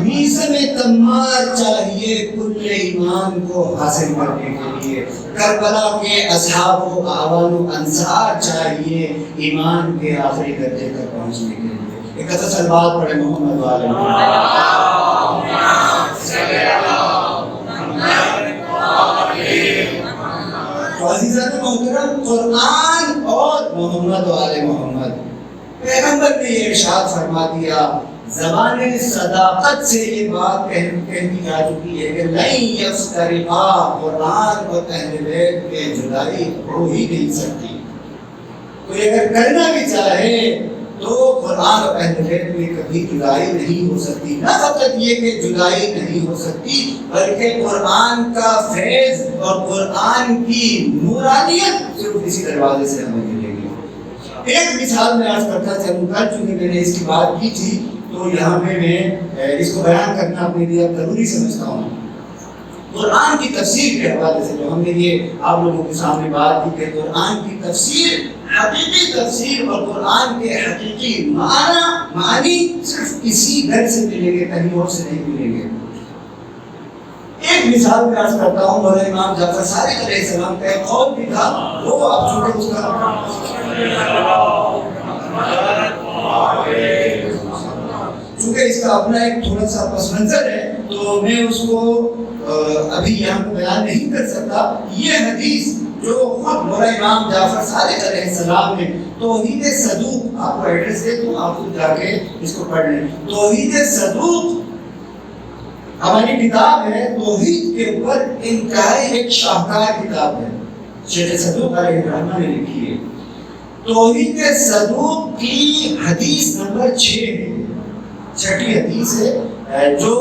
میزان تمار چاہیے کل ایمان کو حاصل کرنے کے لیے، کربلا کے اصحاب و اعوان و انصار چاہیے ایمان کے آخری درجے تک پہنچنے کے لیے۔ ایک اچھا سلوات پڑھے محمد والے تو عزیزان محترم، قرآن اور محمد والے محمد، پیغمبر نے یہ ارشاد فرما دیا، زبان صداقت سے یہ بات کہی جا چکی ہے کہ لن یفترقا، قرآن اور اہل بیت کے جدائی ہو ہی نہیں سکتی۔ کوئی اگر کرنا بھی چاہے تو قرآن اور اہل بیت میں کبھی جدائی نہیں ہو سکتی۔ نہ فقط یہ کہ جدائی نہیں ہو سکتی بلکہ قرآن کا فیض اور قرآن کی نورانیت صرف اسی دروازے سے ہمیں ملے گی۔ ایک مثال میں عرض کرتا چلوں، کل چونکہ میں نے اس کی بات کی تھی تو یہاں پہ میں اس کو بیان کرنا اپنے لیے ضروری سمجھتا ہوں۔ قرآن کی تفسیر کے حوالے سے جو ہم نے یہ آپ لوگوں کے سامنے بات کی کہ قرآن کی تفسیر، حقیقی تفسیر اور قرآن کے حقیقی معنی صرف اسی گھر سے ملیں گے، کہیں اور سے نہیں ملیں گے۔ ایک مثال میں عرض کرتا ہوں، مولانا امام جعفر صادق علیہ السلام کا ایک قول بھی تھا، وہ آپ چونکہ اس کا اپنا ایک تھوڑا سا پس منظر ہے تو میں اس کو ابھی یہاں پہ بیان نہیں کر سکتا۔ یہ حدیث جو خود مولانا امام جعفر صادق علیہ السلام نے توحید صدوق، آپ کو ایڈریس دے دوں، آپ خود جا کے اس کو پڑھ لیں۔ توحید صدوق ہماری کتاب ہے، توحید کے اوپر انتہائی ایک شاہکار کتاب ہے، شیخ صدوق علیہ الرحمہ نے لکھی ہے۔ توحید صدوق کی حدیث نمبر 6 ہے، 6ٹھی حدیث ہے۔ جو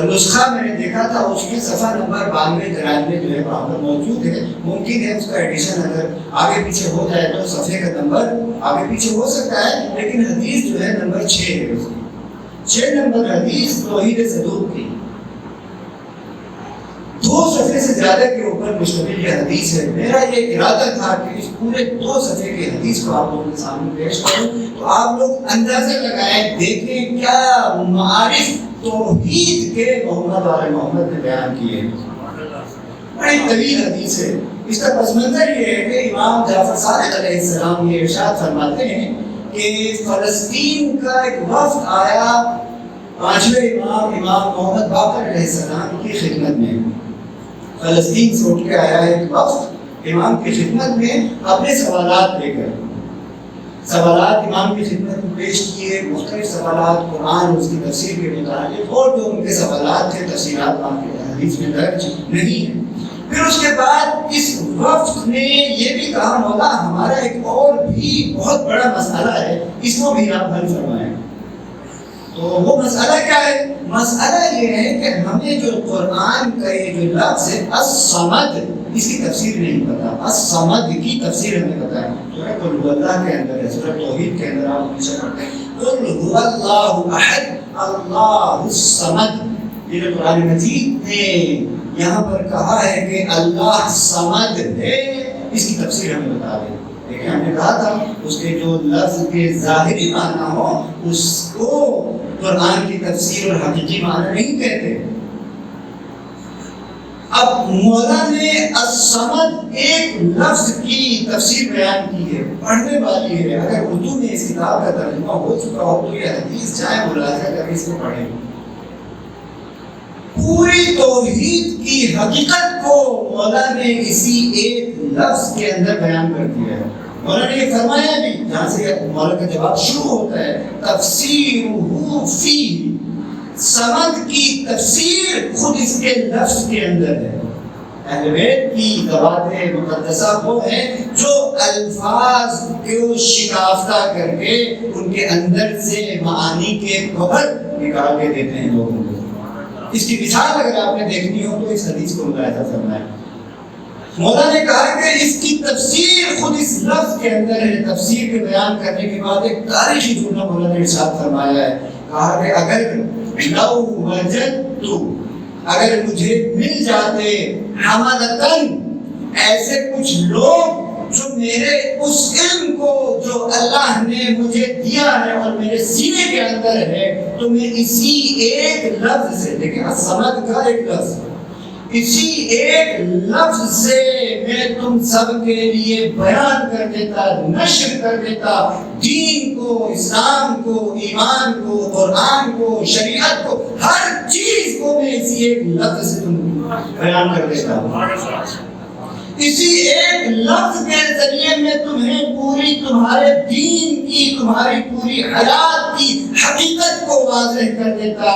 نسخہ میں نے دیکھا تھا اس کی صفحہ نمبر 92-93 جو ہے وہاں پر موجود ہے۔ ممکن ہے اس کا ایڈیشن اگر آگے پیچھے ہو جائے تو صفحے کا نمبر آگے پیچھے ہو سکتا ہے، لیکن حدیث جو ہے نمبر 6 ہے اس کی، 6 نمبر حدیث توحید صدوق کی 2 صفحے سے زیادہ کے اوپر مشتمل یہ حدیث ہے۔ میرا یہ ارادہ تھا کہ اس پورے 2 صفحے کی حدیث کو آپ لوگوں کے سامنے پیش کروں تو آپ لوگ اندازہ لگائیں، دیکھیں کیا معارف توحید کے محمد والے محمد نے بیان کیے۔ بڑی طویل حدیث ہے۔ اس کا پس منظر یہ ہے کہ امام جعفر صادق علیہ السلام یہ ارشاد فرماتے ہیں کہ فلسطین کا ایک وفد آیا 5ویں امام محمد باقر علیہ السلام کی خدمت میں۔ فلسطین سے اٹھ کے آیا ہے ایک وفد امام کی خدمت میں اپنے سوالات لے کر۔ سوالات امام کی خدمت میں پیش کیے، مختلف سوالات قرآن اس کی تفسیر کے متعلق، اور جو ان کے سوالات تھے تفسیرات آپ کے حدیث میں درج نہیں ہے۔ پھر اس کے بعد اس وفد نے یہ بھی کہا مولا ہمارا ایک اور بھی بہت بڑا مسئلہ ہے، اس کو بھی آپ حل فرمائیں۔ تو وہ مسئلہ کیا ہے؟ مسئلہ یہ ہے کہ ہمیں جو قرآن کا یہ جو لفظ ہے الصمد، اس کی تفسیر نہیں پتا۔ الصمد کی تفسیر ہمیں پتا ہے، سورہ قل هو اللہ کے اندر ہے، سورہ توحید کے اندر آپ ہمیشہ پڑھتے ہیں قل هو اللہ احد اللہ الصمد۔ یہ جو قرآن مجید نے یہاں پر کہا ہے کہ اللہ صمد ہے، اس کی تفسیر ہمیں بتا دیں۔ دیکھیں ہم نے کہا تھا اس کے جو لفظ کے ظاہری معنی ہو اس کو قرآن کی تفسیر اور حقیقی معنی نہیں کہتے۔ اب مولا نے الصمد ایک لفظ کی تفسیر بیان کی ہے، پڑھنے والی ہے، اگر اردو میں اس کتاب کا ترجمہ ہو چکا ہو تو یہ حدیث چاہے ملاحظہ کر اس کو پڑھیں۔ پوری توحید کی حقیقت کو مولا نے اسی ایک لفظ کے اندر بیان کر دیا ہے۔ مولا نے یہ فرمایا بھی، جہاں سے مولا کا جواب شروع ہوتا ہے، تفسیرہ فی، صمد کی تفسیر خود اس کے لفظ کے اندر ہے۔ اہل بیت کی ذوات مقدسہ وہ ہیں جو الفاظ کو شکافتہ کر کے ان کے اندر سے معانی کے خبر نکال کے دیتے ہیں لوگوں کو۔ اس کی مثال اگر آپ نے دیکھنی ہو تو اس حدیث کو ملاحظہ فرمائیں۔ مولا نے کہا کہ اس کی تفسیر خود اس لفظ کے اندر ہے۔ تفسیر کے بیان کرنے کے بعد ایک تاریخی جملہ مولا نے ارشاد فرمایا ہے، کہا کہ اگر لو وجدت، اگر مجھے مل جاتے حملتن، ایسے کچھ لوگ جو میرے اس علم کو جو اللہ نے مجھے دیا ہے اور میرے سینے کے اندر ہے، تو میں اسی ایک لفظ سے، دیکھیں الصمد کا ایک لفظ، اسی ایک لفظ سے میں تم سب کے لیے بیان کر دیتا، نشر کر دیتا، دین کو، اسلام کو، ایمان کو، قرآن کو، شریعت کو، ہر چیز کو میں اسی ایک لفظ سے تم بیان کر دیتا ہوں۔ اسی ایک لفظ کے ذریعے میں تمہیں پوری تمہارے دین کی، تمہاری پوری حیات کی حقیقت کو واضح کر دیتا۔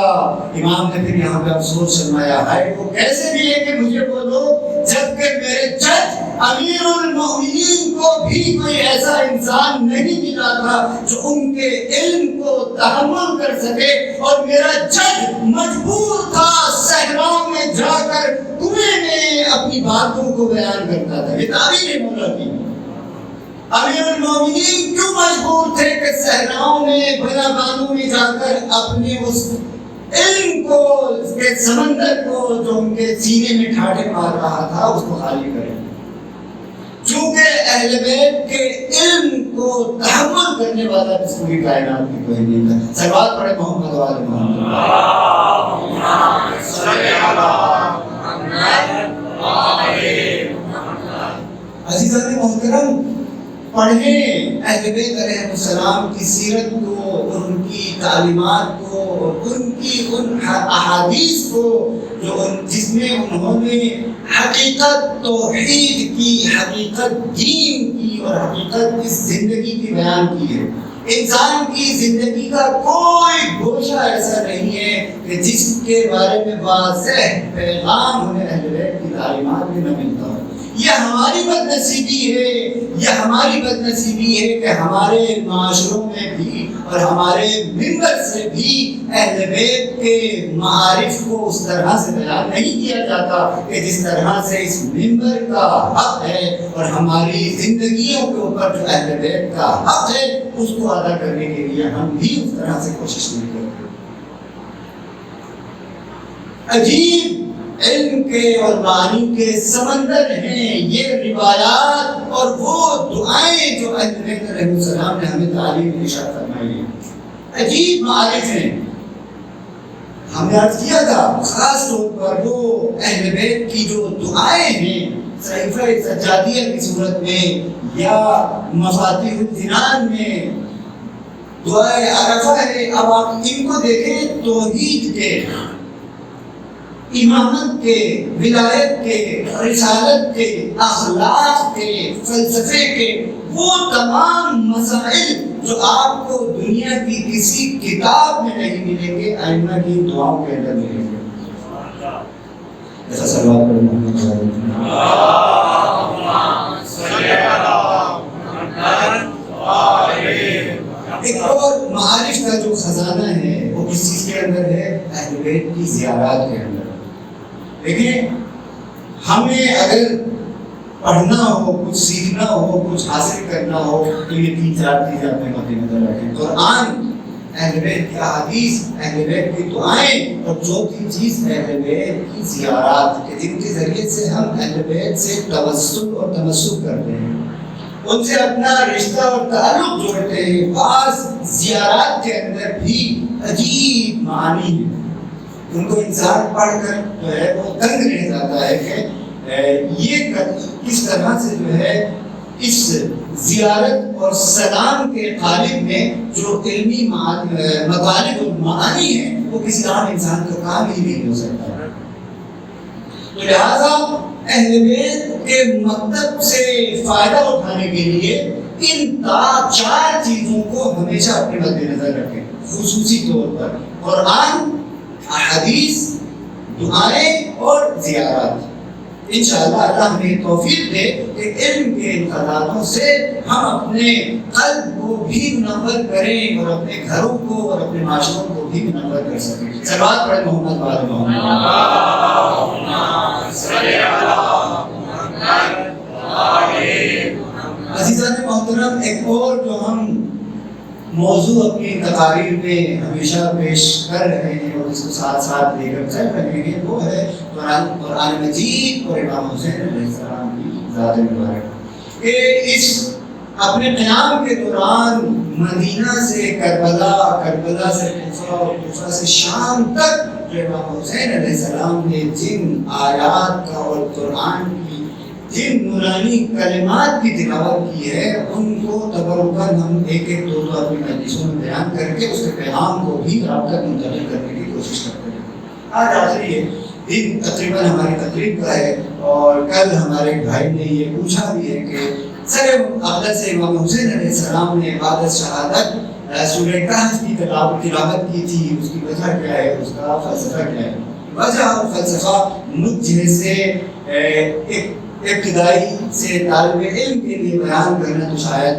امام نے پھر یہاں پہ افسوس فرمایا ہے وہ کیسے ملے کہ مجھے وہ لوگ، جبکہ میرے جج امیر المؤمنین کو بھی کوئی ایسا انسان نہیں ملا تھا جو ان کے علم کو تحمل کر سکے، اور میرا جج مجبور تھا صحراؤں میں جا کر کنویں میں اپنی باتوں کو بیان کرتا تھا۔ یہ تعبیر ہے مولا کی۔ امیر المومنین کیوں مجبور تھے کہ صحراؤں میں بیابانوں میں جا کر اپنے اس علم کو کے سمندر کو جو ان کے سینے میں ٹھاٹھے مار رہا تھا اس کو خالی کریں. چونکہ اہل بیت کے علم کو تحمل کرنے والا اس پوری کائنات میں کوئی نہیں تھا. صلوات پڑھے محمد و آل محمد. عزیزان محترم، پڑھیں اہل بیت علیہ السلام کی سیرت کو، ان کی تعلیمات کو، ان کی ان احادیث کو جس میں انہوں نے حقیقت توحید کی، حقیقت دین کی اور حقیقت اس زندگی کی بیان کی ہے. انسان کی زندگی کا کوئی گوشہ ایسا نہیں ہے کہ جس کے بارے میں واضح پیغام ہمیں اہل بیت کی تعلیمات میں نہ ملتا ہو. یہ ہماری بد نصیبی ہے، یہ ہماری بد نصیبی ہے کہ ہمارے معاشروں میں بھی اور ہمارے منبر سے بھی اہل بیت کے معارف کو اس طرح سے بیان نہیں کیا جاتا کہ جس طرح سے اس منبر کا حق ہے اور ہماری زندگیوں کے اوپر جو اہل بیت کا حق ہے اس کو ادا کرنے کے لیے ہم بھی اس طرح سے کوشش نہیں کرتے. عجیب علم کے اور معانی کے سمندر ہیں یہ روایات اور وہ دعائیں جو اہل بیت علیہ السلام نے ہمیں تعلیم ارشاد فرمائی ہیں. عجیب معارف ہیں. ہم نے عرض کیا تھا خاص طور پر وہ اہل بیت کی جو دعائیں ہیں صحیفہ سجادیہ کی صورت میں یا مفاتیح الجنان میں دعائے عرفہ ہے. اب آپ ان کو دیکھیں، توحید کے، امامت کے، ولایت کے، رسالت کے، اخلاق کے، فلسفے کے وہ تمام مسائل جو آپ کو دنیا کی کسی کتاب میں نہیں ملیں گے، ائمہ کی دعاؤں کے اندر ملیں گے. ایسا سوال کریں ایک اور معارف کا جو خزانہ ہے وہ کس چیز کے اندر ہے؟ اہل بیت کی زیارات کے اندر. دیکھیں، ہمیں اگر پڑھنا ہو، کچھ سیکھنا ہو، کچھ حاصل کرنا ہو تو یہ 3-4 چیزیں اپنے مد نظر رکھیں. قرآن، اہل بیت کی احادیث، اہل بیت کی دعائیں اور چوتھی چیز اہل بیت کی زیارات کہ جن کے ذریعے سے ہم اہل بیت سے توسل اور تمسک کرتے ہیں، ان سے اپنا رشتہ اور تعلق جوڑتے ہیں. بعض زیارات کے اندر بھی عجیب معانی ہیں. ان کو انسان پڑھ کر جو ہے وہ تنگ رہ جاتا ہے کہ یہ کس طرح سے جو ہے اس زیارت اور سلام کے قالب میں جو علمی مطالب اور معانی ہیں وہ کسی عام انسان کا کام ہی نہیں ہو سکتا. تو لہٰذا اہل بیت کے مکتب سے فائدہ اٹھانے کے لیے ان 4 چیزوں کو ہمیشہ اپنے مد نظر رکھیں. خصوصی طور پر قرآن، احادیث، دعائیں اور زیارات. انشاءاللہ اللہ ہمیں توفیق دے کہ علم کے ان خزانوں سے ہم اپنے قلب کو بھی منور کریں اور اپنے گھروں کو اور اپنے معاشروں کو بھی منور کر سکیں. صلوات پڑھیں محمد و آل محمد. عزیزان محترم، ایک اور جو ہم موضوع اپنی تقاریر میں ہمیشہ پیش کر رہے ہیں اور اس کو ساتھ ساتھ لے کر چل رہے ہیں وہ ہے قرآن مجید اور امام حسین علیہ السلام کی ذات مبارک. کہ اس اپنے قیام کے دوران مدینہ سے کربلا سے کوفہ اور کوفہ سے شام تک جو امام حسین علیہ السلام نے جن آیات کا اور قرآن کی جن نورانی کلمات کی تلاوت کی ہے ان کو تبرکاً ہم ایک دو اپنی مجلسوں میں بیان کر کے اس کے پیغام کو بھی آپ تک منتقل کرنے کی کوشش کرتے ہیں. آج آخری دن تقریباً ہماری تقریب کا ہے اور کل ہمارے بھائی نے یہ پوچھا بھی ہے کہ سر اقدس سے امام حسین علیہ السلام نے بعد شہادت سورہ کہف کی تلاوت کی تھی، اس کی وجہ کیا ہے، اس کا فلسفہ کیا ہے؟ وجہ اور فلسفہ مجھ جیسے ایک ابتدائی سے طالب علم کے لیے بیان کرنا تو شاید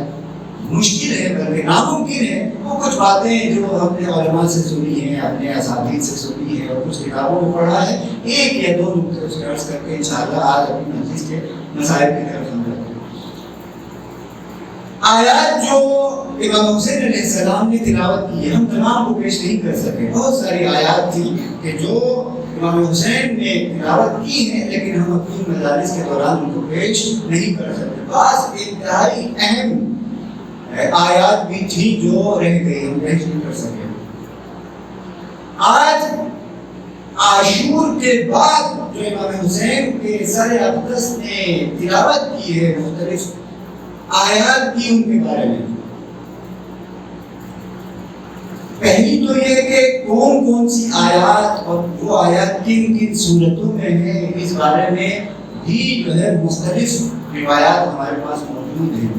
مشکل ہے بلکہ ناممکن ہے. وہ کچھ باتیں جو ہم نے علماء سے سنی ہیں، اپنے اساتذہ سے سنی ہے اور کچھ کتابوں میں پڑھا ہے، 1 یا 2 نقطے اس کے عرض کر کے انشاءاللہ آج اپنی مجلس کے مسائل کی طرف ہم جاتے ہیں. آیات جو امام حسین علیہ السلام نے تلاوت کی ہے ہم تمام کو پیش نہیں کر سکے. بہت ساری آیات تھی کہ جو امام حسین نے تلاوت کی ہے لیکن ہم اپنی مجالس کے دوران ان کو پیش نہیں کر سکتے. بعض انتہائی اہم آیات بھی تھی جو رہ گئی ہم پیش نہیں کر سکے. آج عاشور کے بعد جو امام حسین کے سر اقدس نے تلاوت کی ہے مختلف آیات کی ان کے بارے میں. پہلی تو یہ کہ کون کون سی آیات اور وہ آیات کن کن صورتوں میں ہیں اس بارے میں بھی جو ہے مختلف روایات ہمارے پاس موجود ہیں.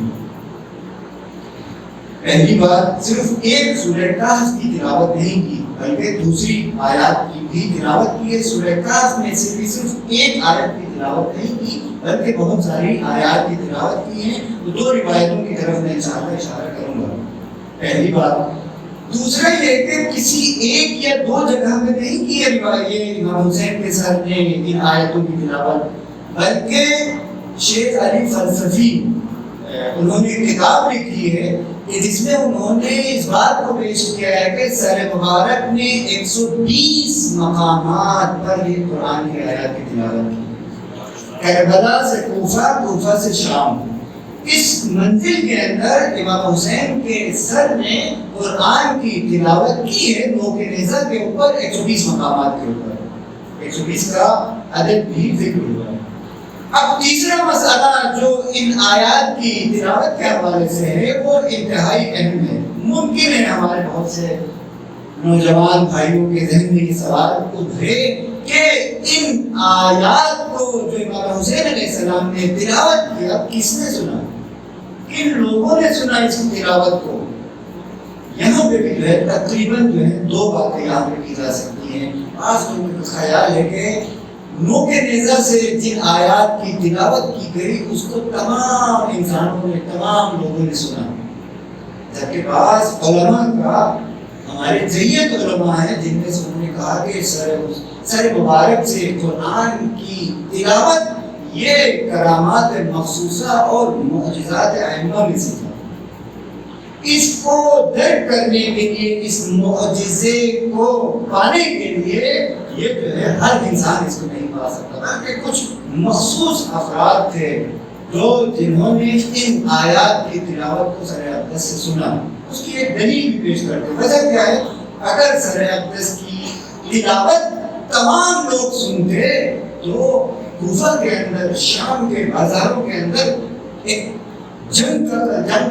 پہلی بات صرف ایک سورہ کہف کی تلاوت نہیں کی بلکہ دوسری آیات کی بھی تلاوت کی ہے. سورہ کہف میں سے بھی صرف ایک آیت کی تلاوت نہیں کی بلکہ بہت ساری آیات کی تلاوت کی ہیں. تو دو روایتوں کی طرف میں انشاءاللہ اشارہ کروں گا. پہلی بات. دوسرا یہ کہ کسی ایک یا دو جگہ میں نہیں کی ہے یہ امام حسین کے سر نے ان آیتوں کی تلاوت بلکہ شیخ علی فلسفی انہوں نے ایک کتاب لکھی ہے کہ جس میں انہوں نے اس بات کو پیش کیا ہے کہ سر مبارک نے 120 مقامات پر یہ قرآن کی آیات کی تلاوت کی. کربلا سے کوفہ، کوفہ سے شام. اس منزل کے اندر امام حسین کے سر نے قرآن کی تلاوت کی ہے نوک نیزہ کے اوپر 120 مقامات کے اوپر. 120 کا عدد بھی ذکر ہوا. اب تیسرا مسئلہ جو ان آیات کی تلاوت کے حوالے سے ہے وہ انتہائی اہم ہے. ممکن ہے ہمارے بہت سے نوجوان بھائیوں کے ذہن میں یہ سوال ابھرے کہ ان آیات کو جو امام حسین علیہ السلام نے تلاوت کیا کس نے سنا، کن لوگوں نے سنا اس کی تلاوت کو. یہاں پہ بھی جو ہے تقریباً جو ہے دو باتیں یہاں پہ کی جا سکتی ہیں. بعض لوگوں کا خیال ہے کہ نوک نیزہ سے جن آیات کی تلاوت کی گئی اس کو تمام انسانوں نے، تمام لوگوں نے سنا، جبکہ بعض علماء کا، ہمارے جیت علماء ہیں جن میں سے انہوں نے کہا کہ سر مبارک سے قرآن کی تلاوت یہ کرامات مخصوصہ اور معجزات ائمہ میں سے تھا. اس کو درک کرنے کے لیے، اس معجزے کو پانے کے لیے یہ جو ہے ہر انسان اس کو نہیں پا سکتا بلکہ کچھ مخصوص افراد تھے جو جنہوں نے ان آیات کی تلاوت کو سر اقدس سے سنا. اس کی ایک دلیل بھی پیش کرتے ہیں. وجہ کیا ہے؟ اگر سر اقدس کی تلاوت تمام لوگ سنتے تو کوفہ کے اندر، شام کے بازاروں کے اندر ایک جنگ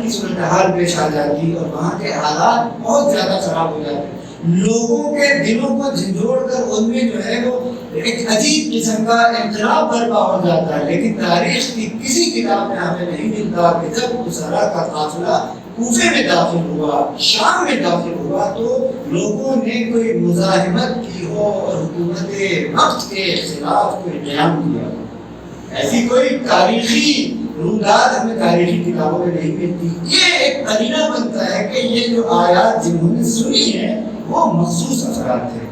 کی صورتحال پیش آ جاتی اور وہاں کے حالات بہت زیادہ خراب ہو جاتے. لوگوں کے دلوں کو جھنجھوڑ کر ان میں جو ہے وہ ایک عجیب قسم کا انقلاب برپا ہو جاتا ہے. لیکن تاریخ کی کسی کتاب میں ہمیں نہیں ملتا کہ جب اسرا کا قافلہ کوفے میں داخل ہوا، شام میں داخل ہوا تو لوگوں نے کوئی مزاحمت کی ہو اور حکومت وقت کے خلاف کوئی قیام کیا. ایسی کوئی تاریخی روداد ہمیں تاریخی کتابوں میں نہیں ملتی. یہ ایک قرینہ بنتا ہے کہ یہ جو آیات جنہوں نے سنی ہیں وہ مخصوص افراد تھے.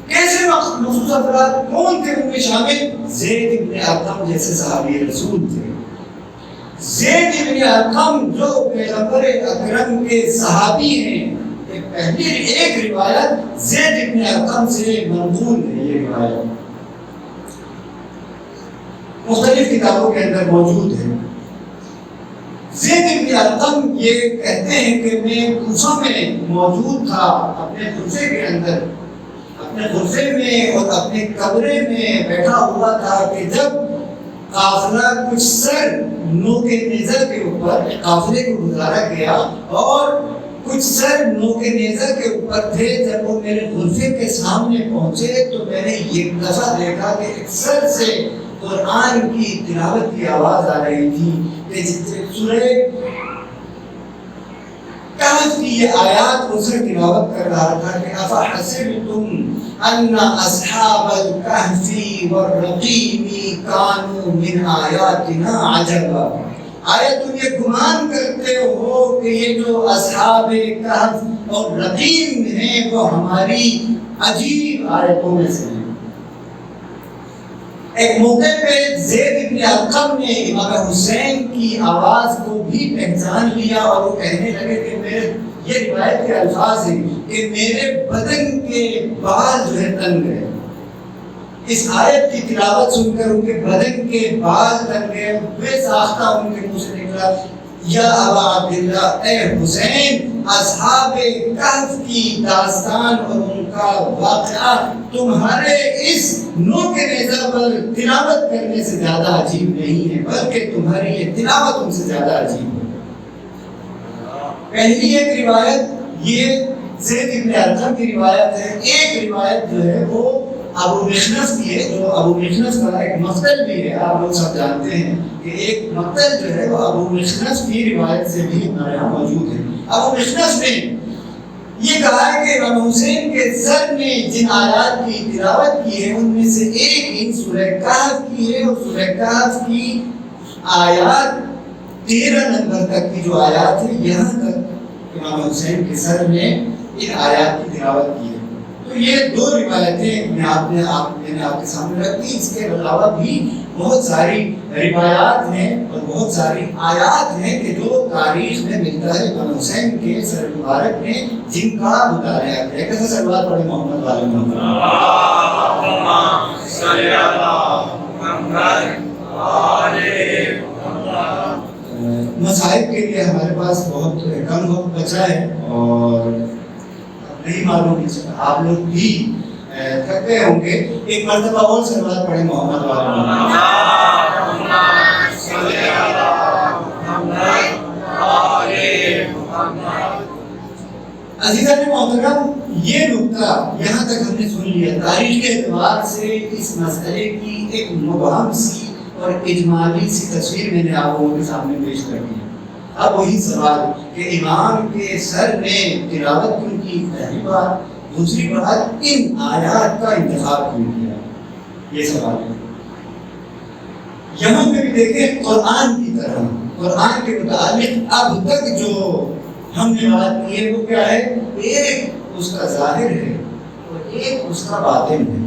کیسے مخصوص افراد؟ کون تھے ان میں شامل؟ زید ابن ارقم جیسے صحابی رسول تھے. زید ابن ارقم جو پیغمبر اکرم کے صحابی ہیں. پہلی ایک روایت زید ابن ارقم سے منقول ہے. یہ روایت مختلف کتابوں کے اندر موجود ہے. زید ابن ارقم یہ کہتے ہیں کہ میں کوفہ میں موجود تھا اپنے غرفے کے اندر، اپنے غرفے میں اور اپنے کمرے میں بیٹھا ہوا تھا کہ جب قافلہ کچھ سر نوک نیزہ کے اوپر قافلے کو گزارا گیا اور کچھ سر نوک نیزہ کے اوپر تھے. جب وہ میرے غرفے کے سامنے پہنچے تو میں نے ایک دفعہ دیکھا کہ ایک سر سے قرآن کی تلاوت کی آواز آ رہی تھی کہ سورہ کہف کی یہ آیات اس سے تلاوت کر رہا تھا کہ افحسبتم ان اصحاب الکہف والرقیم کانوا من آیاتنا عجبا. آیا تم یہ گمان کرتے ہو کہ یہ جو اصحاب کہف اور رقیم ہیں وہ ہماری عجیب آیتوں میں سے ہیں؟ ایک موقع پہ زید ابن ارقم نے امام حسین کی آواز کو بھی پہچان لیا اور وہ کہنے لگے کہ میرے یہ روایت کے الفاظ ہیں کہ میرے بدن کے بال جو ہے تن گئے. اس آیت کی تلاوت سن کر ان کے بدن کے بال تن گئے. بے ساختہ ان کے منہ سے نکلا یا ابا عبداللہ، اے حسین، اصحاب کہف کی داستان اور ان کا واقعہ تمہارے اس نوک نیزہ پر تلاوت کرنے سے زیادہ عجیب نہیں ہے، بلکہ تمہاری یہ تلاوت ان سے زیادہ عجیب ہے. پہلی ایک روایت یہ زید ابن ارقم کی روایت ہے. ایک روایت جو ہے وہ ابو مخنف کی ہے، جو ابو مخنف کا ایک مقتل بھی ہے. آپ لوگ سب جانتے ہیں کہ ایک مقتل جو ہے وہ ابو مخنف کی روایت سے بھی ہمارے یہاں موجود ہے. ابو مخنف نے یہ کہا ہے کہ امام حسین کے سر نے جن آیات کی تلاوت کی ہے ان میں سے ایک ان سورہ کہف کی ہے، اور سورہ کہف کی آیات 13 نمبر تک کی جو آیات ہے یہاں تک امام حسین کے سر نے ان آیات کی تلاوت کی ہے. تو یہ دو روایتیں میں نے آپ کے سامنے رکھ دی. اس کے علاوہ بھی بہت ساری روایات ہیں اور بہت ساری آیات ہیں کہ جو تاریخ میں ملتا ہے امام حسین کے سر مبارک نے جن کا مطالعہ کیا. کیسے سلوات پڑھے محمد والے محمد. مصائب کے لیے ہمارے پاس بہت کم وقت بچا ہے اور نہیں معلوم آپ لوگ بھی تھک گئے ہوں گے. ایک مرتبہ اور سلوات پڑھے محمد والے. عزیزان محترم، یہ نقطہ یہاں تک ہم نے سن لیا. تاریخ کے اعتبار سے اس مسئلے کی ایک مبہم سی اور اجمالی سی تصویر میں نے آپ لوگوں کے سامنے پیش کر دی. اب وہی سوال کہ امام کے سر نے تلاوت کیوں کی، پہلی بات. دوسری بات، ان آیات کا انتخاب کیوں کیا، یہ سوال ہے. یہاں پہ بھی دیکھیں قرآن کی طرح، قرآن کے متعلق اب تک جو ہم نے بات کی ہے وہ کیا ہے؟ ایک اس کا ظاہر ہے اور ایک اس کا باطن ہے.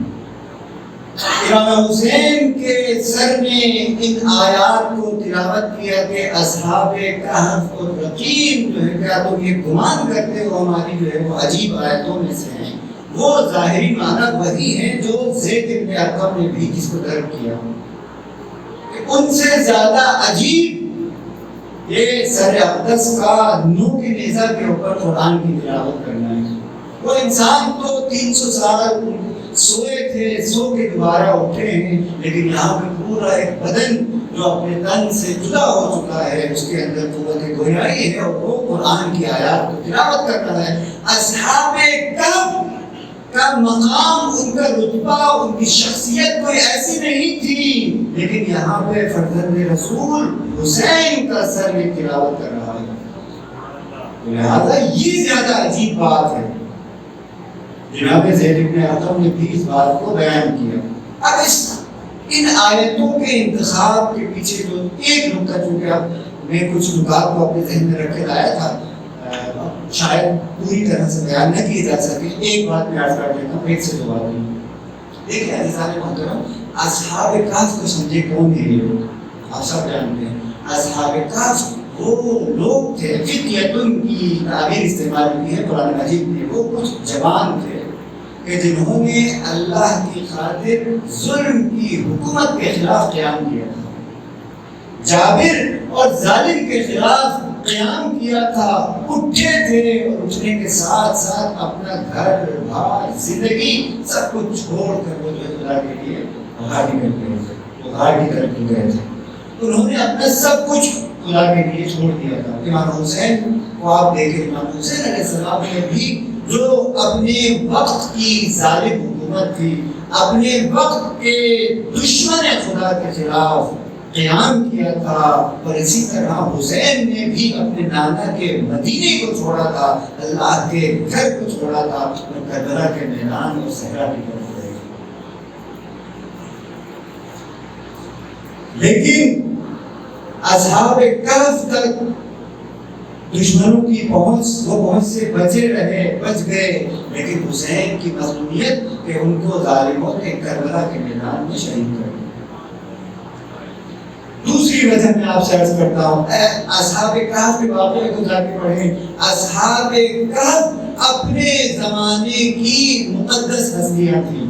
امام حسین کے سر نے ان آیات کو تلاوت کیا کہ اصحاب کہف اور رقیم جو ہے، کیا تم یہ گمان کرتے ہو ہماری جو ہے وہ عجیب آیتوں میں سے ہیں؟ وہ ظاہری معنی وہی ہیں جو زید ابن ارقم نے بھی جس کو درک کیا کہ ان سے زیادہ عجیب یہ سر اقدس کا نوک نیزہ کے اوپر قرآن کی تلاوت کرنا ہے. وہ انسان تو 300 سال سوئے تھے، سو کے دوبارہ اٹھے ہیں، لیکن یہاں پہ پورا ایک بدن جو اپنے تن سے جدا ہو چکا ہے، اس کے اندر قوت گویائی ہے اور وہ قرآن کی آیات کو تلاوت کر رہا ہے. اصحاب کہف کا مقام، ان کا رتبہ، ان کی شخصیت کوئی ایسی نہیں تھی، لیکن یہاں پہ فرزند رسول حسین کا سر یہ تلاوت کر رہا ہے. لہذا یہ زیادہ عجیب بات ہے. جناب زید ابن ارقم نے بھی اس بات کو بیان کیا. اب ان آیتوں کے انتخاب کے پیچھے جو ایک نکتہ، چونکہ اب میں کچھ نکات کو اپنے ذہن میں رکھ کے لایا تھا، شاید پوری طرح سے بیان نہ کیے جا سکے. ایک بات میں عرض کر دیتا ہوں، ایک سے دو باتیں. دیکھیں عزیزان محترم، اصحاب کہف کو سمجھے کون ہے یہ لوگ؟ آپ سب جانتے ہیں اصحاب کہف وہ لوگ تھے، فتیتن کی تعبیر استعمال کی ہے قرآن مجید میں. وہ کچھ جوان تھے کہ جنہوں نے اللہ کی خاطر ظلم کی حکومت کے خلاف قیام کیا تھا، جابر اور ظالم کے خلاف قیام کیا تھا. اٹھے تھے اور اٹھنے کے ساتھ ساتھ اپنا گھر بار زندگی سب کچھ چھوڑ کر وہ جو خدا کے لیے غازی کر گئے تھے، وہ غازی کر کے گئے تھے. انہوں نے اپنا سب کچھ خدا کے لیے چھوڑ دیا تھا. امام حسین کو آپ دیکھیں، امام حسین علیہ السلام نے بھی جو اپنے وقت کی ظالم حکومت تھی، اپنے وقت کے دشمن خدا کے خلاف قیام کیا تھا. اور اسی طرح حسین نے بھی اپنے نانا کے مدینے کو چھوڑا تھا، اللہ کے گھر کو چھوڑا تھا اور کربلا کے میدان اور صحرا کی طرف گئے. لیکن اصحاب کہف تک دشمنوں کی پہنچ سے بچے رہے، بچ گئے. لیکن حسین کی مظلومیت کہ ان کو ظالموں نے کربلا کے میدان میں شہید کر دیا. دوسری وجہ میں آپ سے عرض کرتا ہوں، اصحاب کہف کے واقعے کو جا کے پڑھیں۔ اصحاب کہف اپنے زمانے کی مقدس ہستیاں تھیں،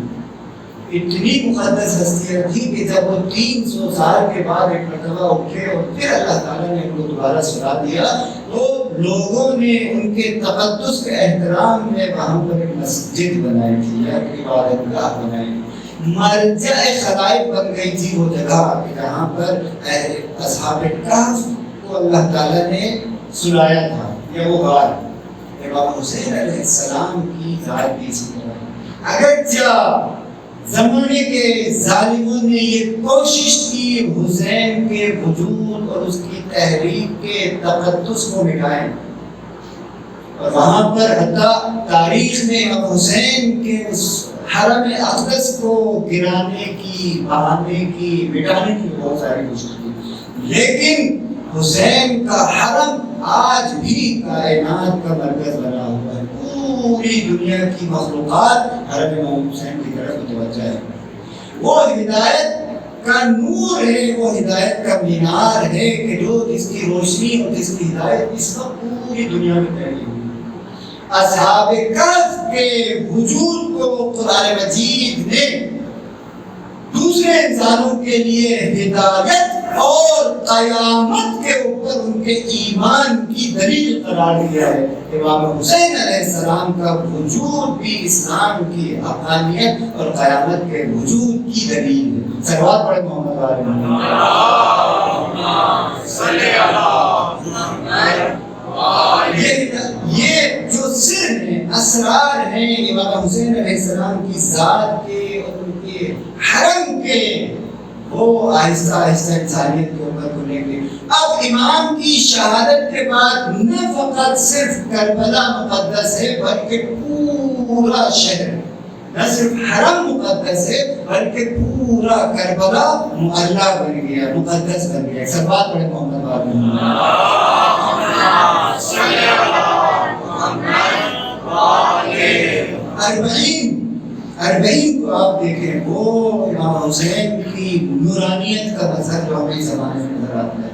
اتنی مقدس ہستیاں تھیں کہ جب وہ 300 سال کے بعد ایک مرتبہ اٹھے اور پھر اللہ تعالیٰ نے ان کو دوبارہ سلا دیا، تو لوگوں نے ان کے تقدس کے احترام میں وہاں پر ایک مسجد بنائی تھی یا ایک عبادت گاہ بنائی تھی، مرجع خلائق بن گئی تھی وہ جگہ جہاں پر اصحاب کہف کو اللہ تعالیٰ نے سلایا تھا، یا وہ غار امام حسین علیہ السلام کی ذات کی اسی طرح۔ اگرچہ زمانے کے ظالموں نے یہ کوشش کی حسین کے وجود اور اس کی تحریک کے تقدس کو مٹائیں، اور وہاں پر حتیٰ تاریخ میں امام حسین کے اس حرم اقدس کو گرانے کی، بہانے کی، مٹانے کی بہت ساری کوشش کی، لیکن حسین کا حرم آج بھی کائنات کا مرکز بنا ہوا ہے، پوری دنیا کی مخلوقات حرم امام حسین کی طرف متوجہ ہے۔ وہ ہدایت کا نور ہے، وہ ہدایت کا مینار ہے کہ جو جس کی روشنی اور جس کی ہدایت اس وقت پوری دنیا میں پھیلی ہوئی۔ اصحاب کہف کے وجود کو قرآن مجید نے دوسرے انسانوں کے لیے ہدایت اور قیامت کے اوپر ان کے ایمان کی دلیل قرار دیا ہے۔ امام حسین علیہ السلام کا وجود بھی اسلام کی حقانیت اور قیامت کے وجود کی دلیل ہے۔ صلوات پڑھیں محمد علیہ یہ جو سر ہیں، اسرار ہیں امام حسین علیہ السلام کی ذات کے اور ان کے حرم کے، وہ آہستہ آہستہ انسانیت کے اوپر کھلیں گے۔ اب امام کی شہادت کے بعد نہ فقط صرف کربلا مقدس ہے بلکہ پورا شہر، نہ صرف حرم مقدس ہے بلکہ پورا کربلا معلیٰ بن گیا، مقدس بن گیا۔ سب بات پڑھیں محمد اربعین کو آپ دیکھیں، وہ امام حسین کی نورانیت کا مظہر جو ہمیں زمانے میں نظر آتا ہے۔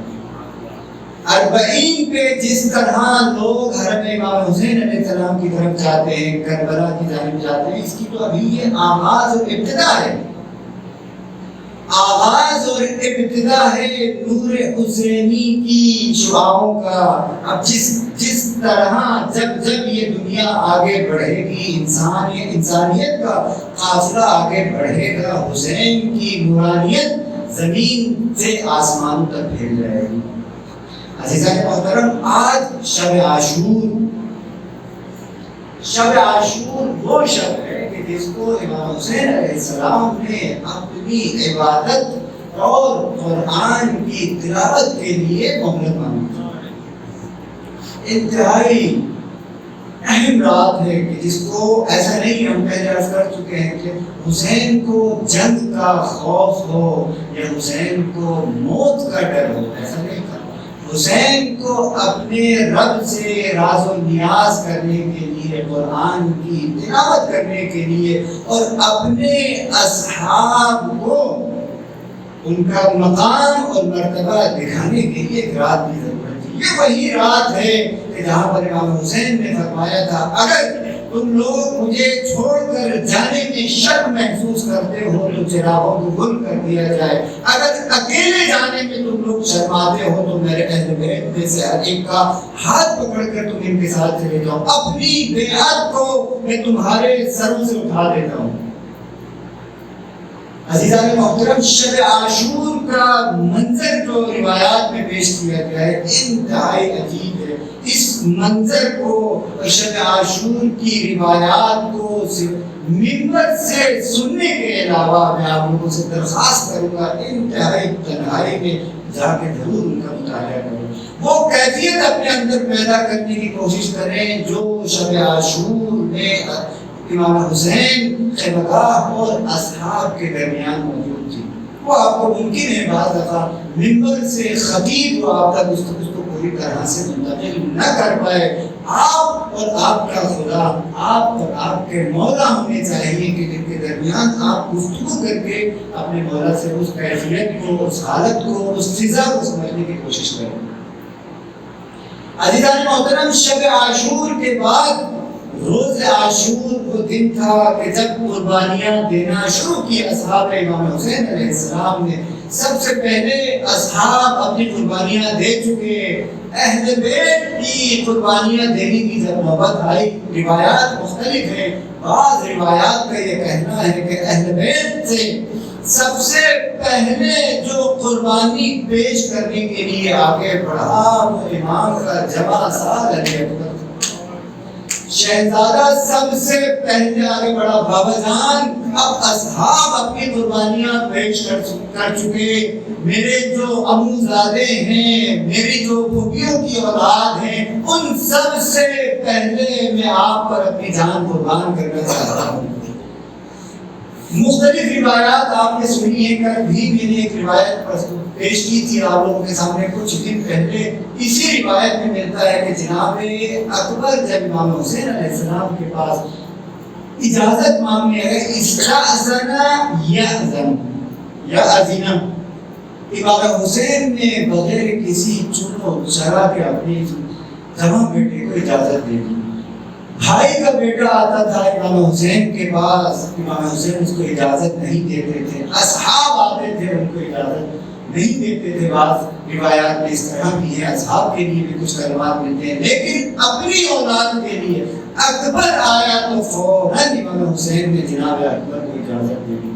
اربعین پہ جس طرح لوگ حرم امام حسین علیہ السلام کی طرف جاتے ہیں، کربلا کی جانب جاتے ہیں، اس کی تو ابھی یہ آغاز اور ابتدا ہے، آغاز اور ابتدا ہے نور حسینی کی شعاعوں کا۔ اب جس طرح جب یہ دنیا آگے بڑھے گی، انسانیت کا قافلہ آگے بڑھے گا، حسین کی نورانیت زمین سے آسمانوں تک پھیل جائے گی۔ عزیزان محترم، آج شب عاشور وہ شب ہے کہ جس کو امام حسین علیہ السلام نے اپنی عبادت اور قرآن کی تلاوت کے لیے مہلت مانگی۔ انتہائی اہم رات ہے کہ جس کو ایسا نہیں، ہم پہلے عرض کر چکے ہیں کہ حسین کو جنگ کا خوف ہو یا حسین کو موت کا ڈر ہو، ایسا نہیں تھا۔ حسین کو اپنے رب سے راز و نیاز کرنے کے لیے، قرآن کی تلاوت کرنے کے لیے اور اپنے اصحاب کو ان کا مقام اور مرتبہ دکھانے کے لیے ایک رات کی ضرورت تھی۔ یہ وہی رات ہے کہ جہاں پر امام حسین نے فرمایا تھا، اگر تم لوگ مجھے چھوڑ کر جانے میں شک محسوس کرتے ہو تو چراغوں کو گل کر دیا جائے، اگر اکیلے جانے میں تم لوگ شرماتے ہو تو میرے اہل بیت میں سے ہر ایک کا ہاتھ پکڑ کر تم ان کے ساتھ چلے جاؤ، اپنی بیعت کو میں تمہارے سروں سے اٹھا دیتا ہوں۔ عزیزان محترم، شب عاشور کا منظر جو روایات میں پیش کیا گیا ہے انتہائی عجیب ہے۔ اس منظر کو، شب عاشور کی روایات کو منبر سے سننے کے علاوہ میں آپ لوگوں سے درخواست کروں گا انتہائی تنہائی میں جا کے ضرور ان کا مطالعہ کریں، وہ کیفیت اپنے اندر پیدا کرنے کی کوشش کریں جو شب عاشور میں امام حسین خیمگاہ اور اصحاب کے درمیان موجود تھی۔ وہ آپ کو ممکن ہے بعض دفعہ منبر سے خطیب جو آپ تک اس کو پوری طرح سے منتقل نہ کر پائے، آپ اور آپ کا خدا، آپ اور آپ کے مولا ہونے چاہیے کہ جن کے درمیان آپ گفتگو کر کے اپنے مولا سے اس کیفیت کو، اس حالت کو، اس فضا کو سمجھنے کی کوشش کریں۔ عزیزان محترم، شب عاشور کے بعد روز عاشور وہ دن تھا کہ جب قربانیاں دینا شروع کی اصحاب امام حسین علیہ السلام نے۔ سب سے پہلے اصحاب اپنی قربانیاں دے چکے، اہل بیت کی قربانیاں دینے کی جب نوبت آئی، روایات مختلف ہیں۔ بعض روایات کا یہ کہنا ہے کہ اہل بیت سے سب سے پہلے جو قربانی پیش کرنے کے لیے آگے بڑھا وہ امام کا جوان سال علی اکبر، شہزادہ سب سے پہلے آگے بڑھا۔ بابا جان اب اصحاب اپنی قربانیاں پیش کر چکے، میرے جو عموزادے ہیں، میری جو پھوپھیوں کی اولاد ہیں، ان سب سے پہلے میں آپ پر اپنی جان قربان کرنا چاہتا ہوں۔ مختلف روایات آپ نے سنی ہیں، کل بھی میں نے ایک روایت پیش کی تھی آپ لوگوں کے سامنے کچھ دن پہلے۔ اسی روایت میں ملتا ہے کہ جناب اکبر جب امام حسین علیہ السلام کے پاس اجازت مانگنے گئے، استأذن یأذن یا اذن، امام حسین نے بغیر کسی چنو چرا کے اپنے جوان بیٹے کو اجازت دے دی۔ بھائی کا بیٹا آتا تھا امام حسین کے پاس، امام حسین اس کو اجازت نہیں دیتے تھے، اصحاب آتے تھے ان کو اجازت نہیں دیتے تھے۔ بعض روایات میں اس طرح بھی ہے، اصحاب کے لیے بھی کچھ کلمات ملتے ہیں، لیکن اپنی اولاد کے لیے اکبر آیا تو فوراً امام حسین نے جناب اکبر کو اجازت دے دی۔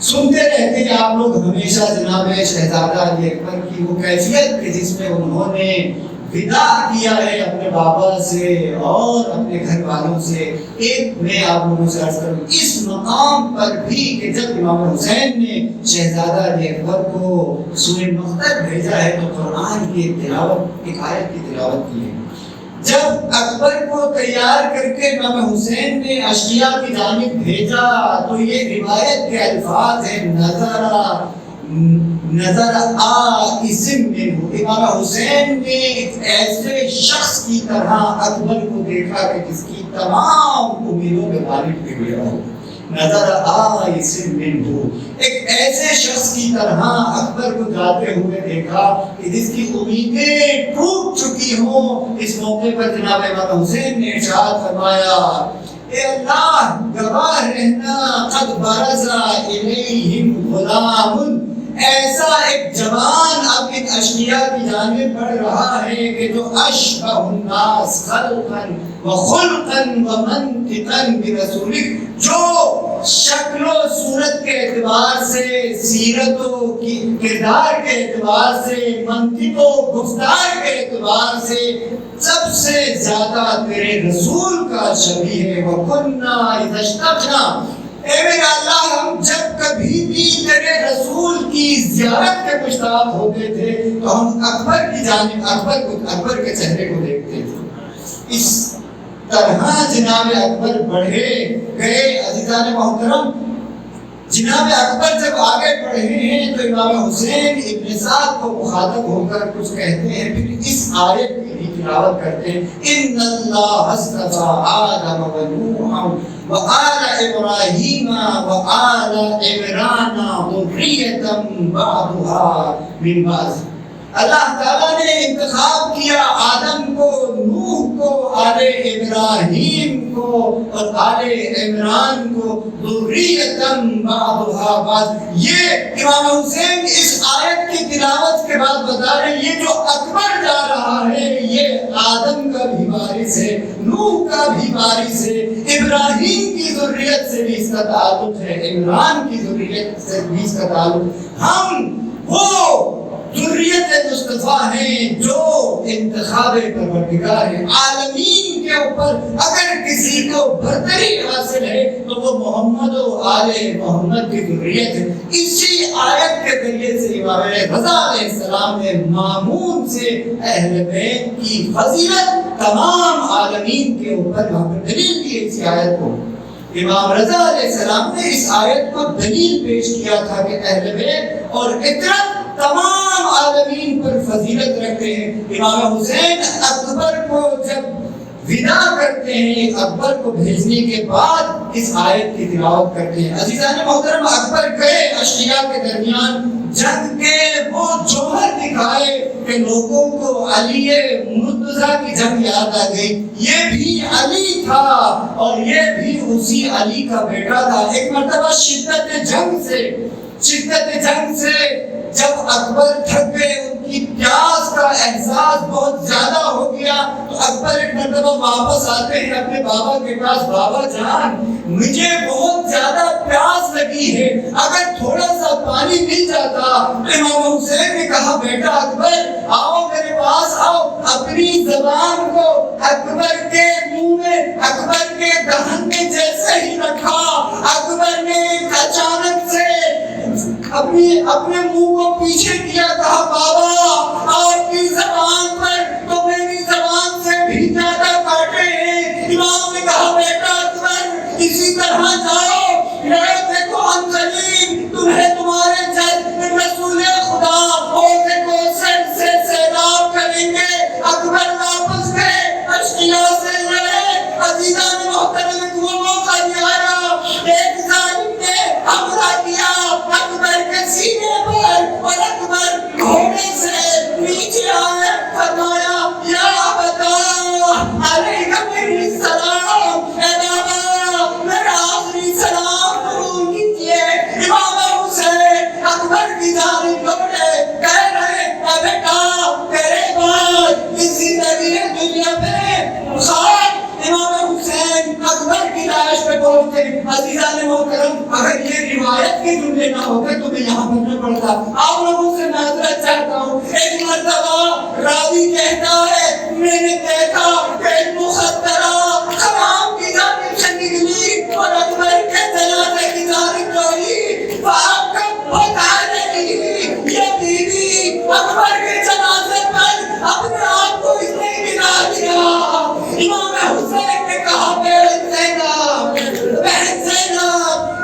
سنتے رہتے ہیں آپ لوگ ہمیشہ جناب شہزادہ علی اکبر کی وہ کیفیت کہ جس میں انہوں نے وداع کیا ہے اپنے بابا سے اور اپنے گھر والوں سے۔ ایک میں آپ لوگوں سے عرض کروں اس مقام پر بھی کہ جب امام حسین نے شہزادہ علی اکبر کو سورہ مقتل بھیجا ہے تو قرآن کی تلاوت، ایک آیت کی تلاوت کی ہے۔ جب اکبر کو تیار کر کے امام حسین نے اشقیاء کی جانب بھیجا تو یہ روایت کے الفاظ ہیں، نظر اسم منہ، امام حسین نے ایک ایسے شخص کی طرح اکبر کو دیکھا کہ جس کی تمام امیدوں پہ غالب پہ گیا ہو۔ نظر اسم منہ، ایک ایسے شخص کی طرح اکبر کو جاتے ہوئے دیکھا کہ جس کی امیدیں ٹوٹ چکی ہوں۔ اس موقع پر جناب امام حسین نے ارشاد فرمایا، اے اللہ گواہ رہنا، قد برز الیہم غلام، ایسا ایک جوان اب ان اشقیاء کی جانب بڑھ رہا ہے کہ جو اشبہ الناس خلقا وخلقا ومنطقا برسولک، جو شکل و صورت کے اعتبار سے، سیرت و کردار کے اعتبار سے، منطق و گفتار کے اعتبار سے سب سے زیادہ تیرے رسول کا شبیہ ہے۔ وَكُنَّا إِذَا اشْتَقْنَا، اے میرا اللہ ہم جب کبھی بھی تیرے رسول کی زیارت کے مشتاق ہوتے تھے تو ہم اکبر کی جانب، اکبر کے چہرے کو دیکھتے تھے۔ اس طرح جناب اکبر بڑھے گئے۔ عزیزان محترم، جناب اکبر جب آگے بڑھے ہیں تو امام حسین ابن سعد کو مخاطب ہو کر کچھ کہتے ہیں، پھر اس آیت کی بھی تلاوت کرتے ہیں، ان اللہ اصطفیٰ آدم و نوحا وآل ابراہیم وآل عمران ذریۃ بعضها من بعض۔ اللہ تعالیٰ نے انتخاب کیا آدم کو، نوح کو، آل ابراہیم کو اور آل عمران کو، ذریۃ بعضها بعض۔ یہ امام حسین اس آیت کی تلاوت کے بعد بتا رہے ہیں یہ جو اکبر جا رہا ہے یہ آدم کا بھی وارث ہے، نوح کا بھی وارث ہے، ابراہیم کی ذریت سے بھی اس کا تعلق ہے، عمران کی ذریت سے بھی اس کا تعلق۔ ہم وہ ذریت مصطفیٰ ہیں جو انتخاب پروردگار ہے۔ عالمین کے اوپر اگر کسی کو برتری حاصل ہے تو وہ محمد و آل محمد کی ذریت ہے۔ اسی آیت کے ذریعے سے امام رضا علیہ السلام نے مامون سے اہل بیت کی فضیلت تمام عالمین کے اوپر وہاں پر دلیل دی ہے۔ اسی آیت کو امام رضا علیہ السلام نے اس آیت کو دلیل پیش کیا تھا کہ اہل بیت اور اطرت تمام عالمین پر فضیلت رکھتے ہیں۔ امام حسین اکبر کو جب ودا کرتے ہیں اکبر کو بھیجنے کے بعد اس آیت کی تلاوت کرتے ہیں۔ عزیزان محترم، اکبر گئے اشقیاء کے درمیان جنگ کے وہ جوہر دکھائے کہ لوگوں کو علی مرتضیٰ کی جنگ یاد آ گئی، یہ بھی علی تھا اور یہ بھی اسی علی کا بیٹا تھا۔ ایک مرتبہ شدت جنگ سے جب اکبر تھک گئے، ان کی پیاس کا احساس بہت زیادہ ہو گیا، تو اکبر ایک مرتبہ واپس آتے ہیں اپنے بابا کے پاس، بابا جان مجھے بہت زیادہ پیاس لگی ہے، اگر تھوڑا سا پانی مل جاتا۔ امام حسین نے کہا بیٹا اکبر آؤ میرے پاس آؤ، اپنی زبان کو اکبر کے منہ میں، اکبر کے دہن میں جیسے ہی رکھا، اکبر نے اچانک سے اپنے منہ کو پیچھے کیا، کہا بابا آپ کی زبان پر تو میری زبان سے بھی زیادہ کاٹے ہیں۔ امام نے کہا بیٹا اکبر اسی طرح جاؤ، دیکھو ہم قریب تمہیں تمہارے جد رسول خدا عہدے کو سر سے سیراب کریں گے۔ اکبر واپس گئے، اشقیاء سے لڑے۔ عزیزان محترم، وہ موقع نہیں آیا، ایک ظالم نے حملہ کیا اکبر کے سینے پر، اور اکبر گھوڑے سے نیچے آئے، فرمایا یا بتا علیہ میری سلام، اے بابا میرا آخری سلام قبول کیجیے۔ امام حسین اکبر کی جانب دوڑے، کہہ رہے اے بیٹا تیرے بعد اس زندگی دنیا میں خاک۔ امام حسین اکبر کی لاش پہ پہنچتے۔ عزیزان محترم، اگر یہ روایت کے جملے نہ ہوتے تو میں یہاں پر نہ پڑھتا۔ آپ لوگوں سے معذرت چاہتا ہوں، ایک مرتبہ راوی کہتا ہے میں نے دیکھا کہ ایک مخدرہ خرام کی جانب سے نکلی اور اکبر کے جنازے کی جانب دوڑی، آپ کا بتا رہی یہ بیوی اکبر کے جنازے پر اپنے آپ کو اس نے گرا دیا۔ امام حسین نے کہا بہن زینب،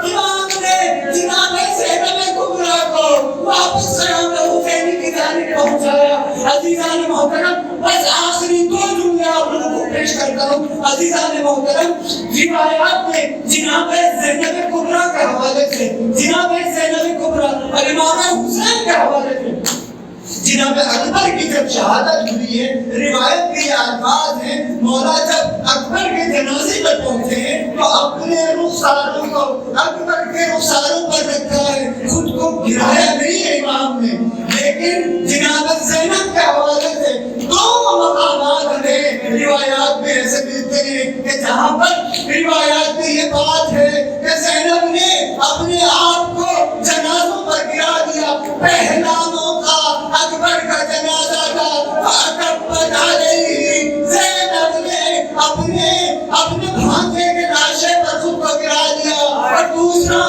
امام نے جناب زینب کبریٰ کو واپس قیام حسینی کی جانب پہنچایا۔ عزیزان محترم، بس آخری دو جملے آپ لوگوں کو پیش کرتا ہوں۔ عزیزان محترم، روایات میں جناب زینب کبریٰ کے حوالے سے، جناب زینب کبریٰ اور امام حسین کے حوالے سے جناب اکبر کی جب شہادت ہوئی ہے، روایت کے یہ الفاظ ہیں، مولا جب اکبر کے جنازے پر پہنچے ہیں تو اپنے رخساروں کو اکبر کے رخساروں پر رکھا ہے، خود کو گرایا نہیں ہے امام نے، لیکن جناب زینب کے حوالے سے دو مقامات ہمیں روایات میں ایسے ملتے ہیں کہ جہاں پر روایات میں یہ بات ہے کہ زینب نے اپنے آپ کو جنازوں پر گرا دیا۔ پہلا موقع اکبر کا جنازہ تھا، فَأَكَبَّتْ عَلَيْهِ، زینب نے اپنے بھانجے کے لاشے پر خود کو گرا دیا۔ اور دوسرا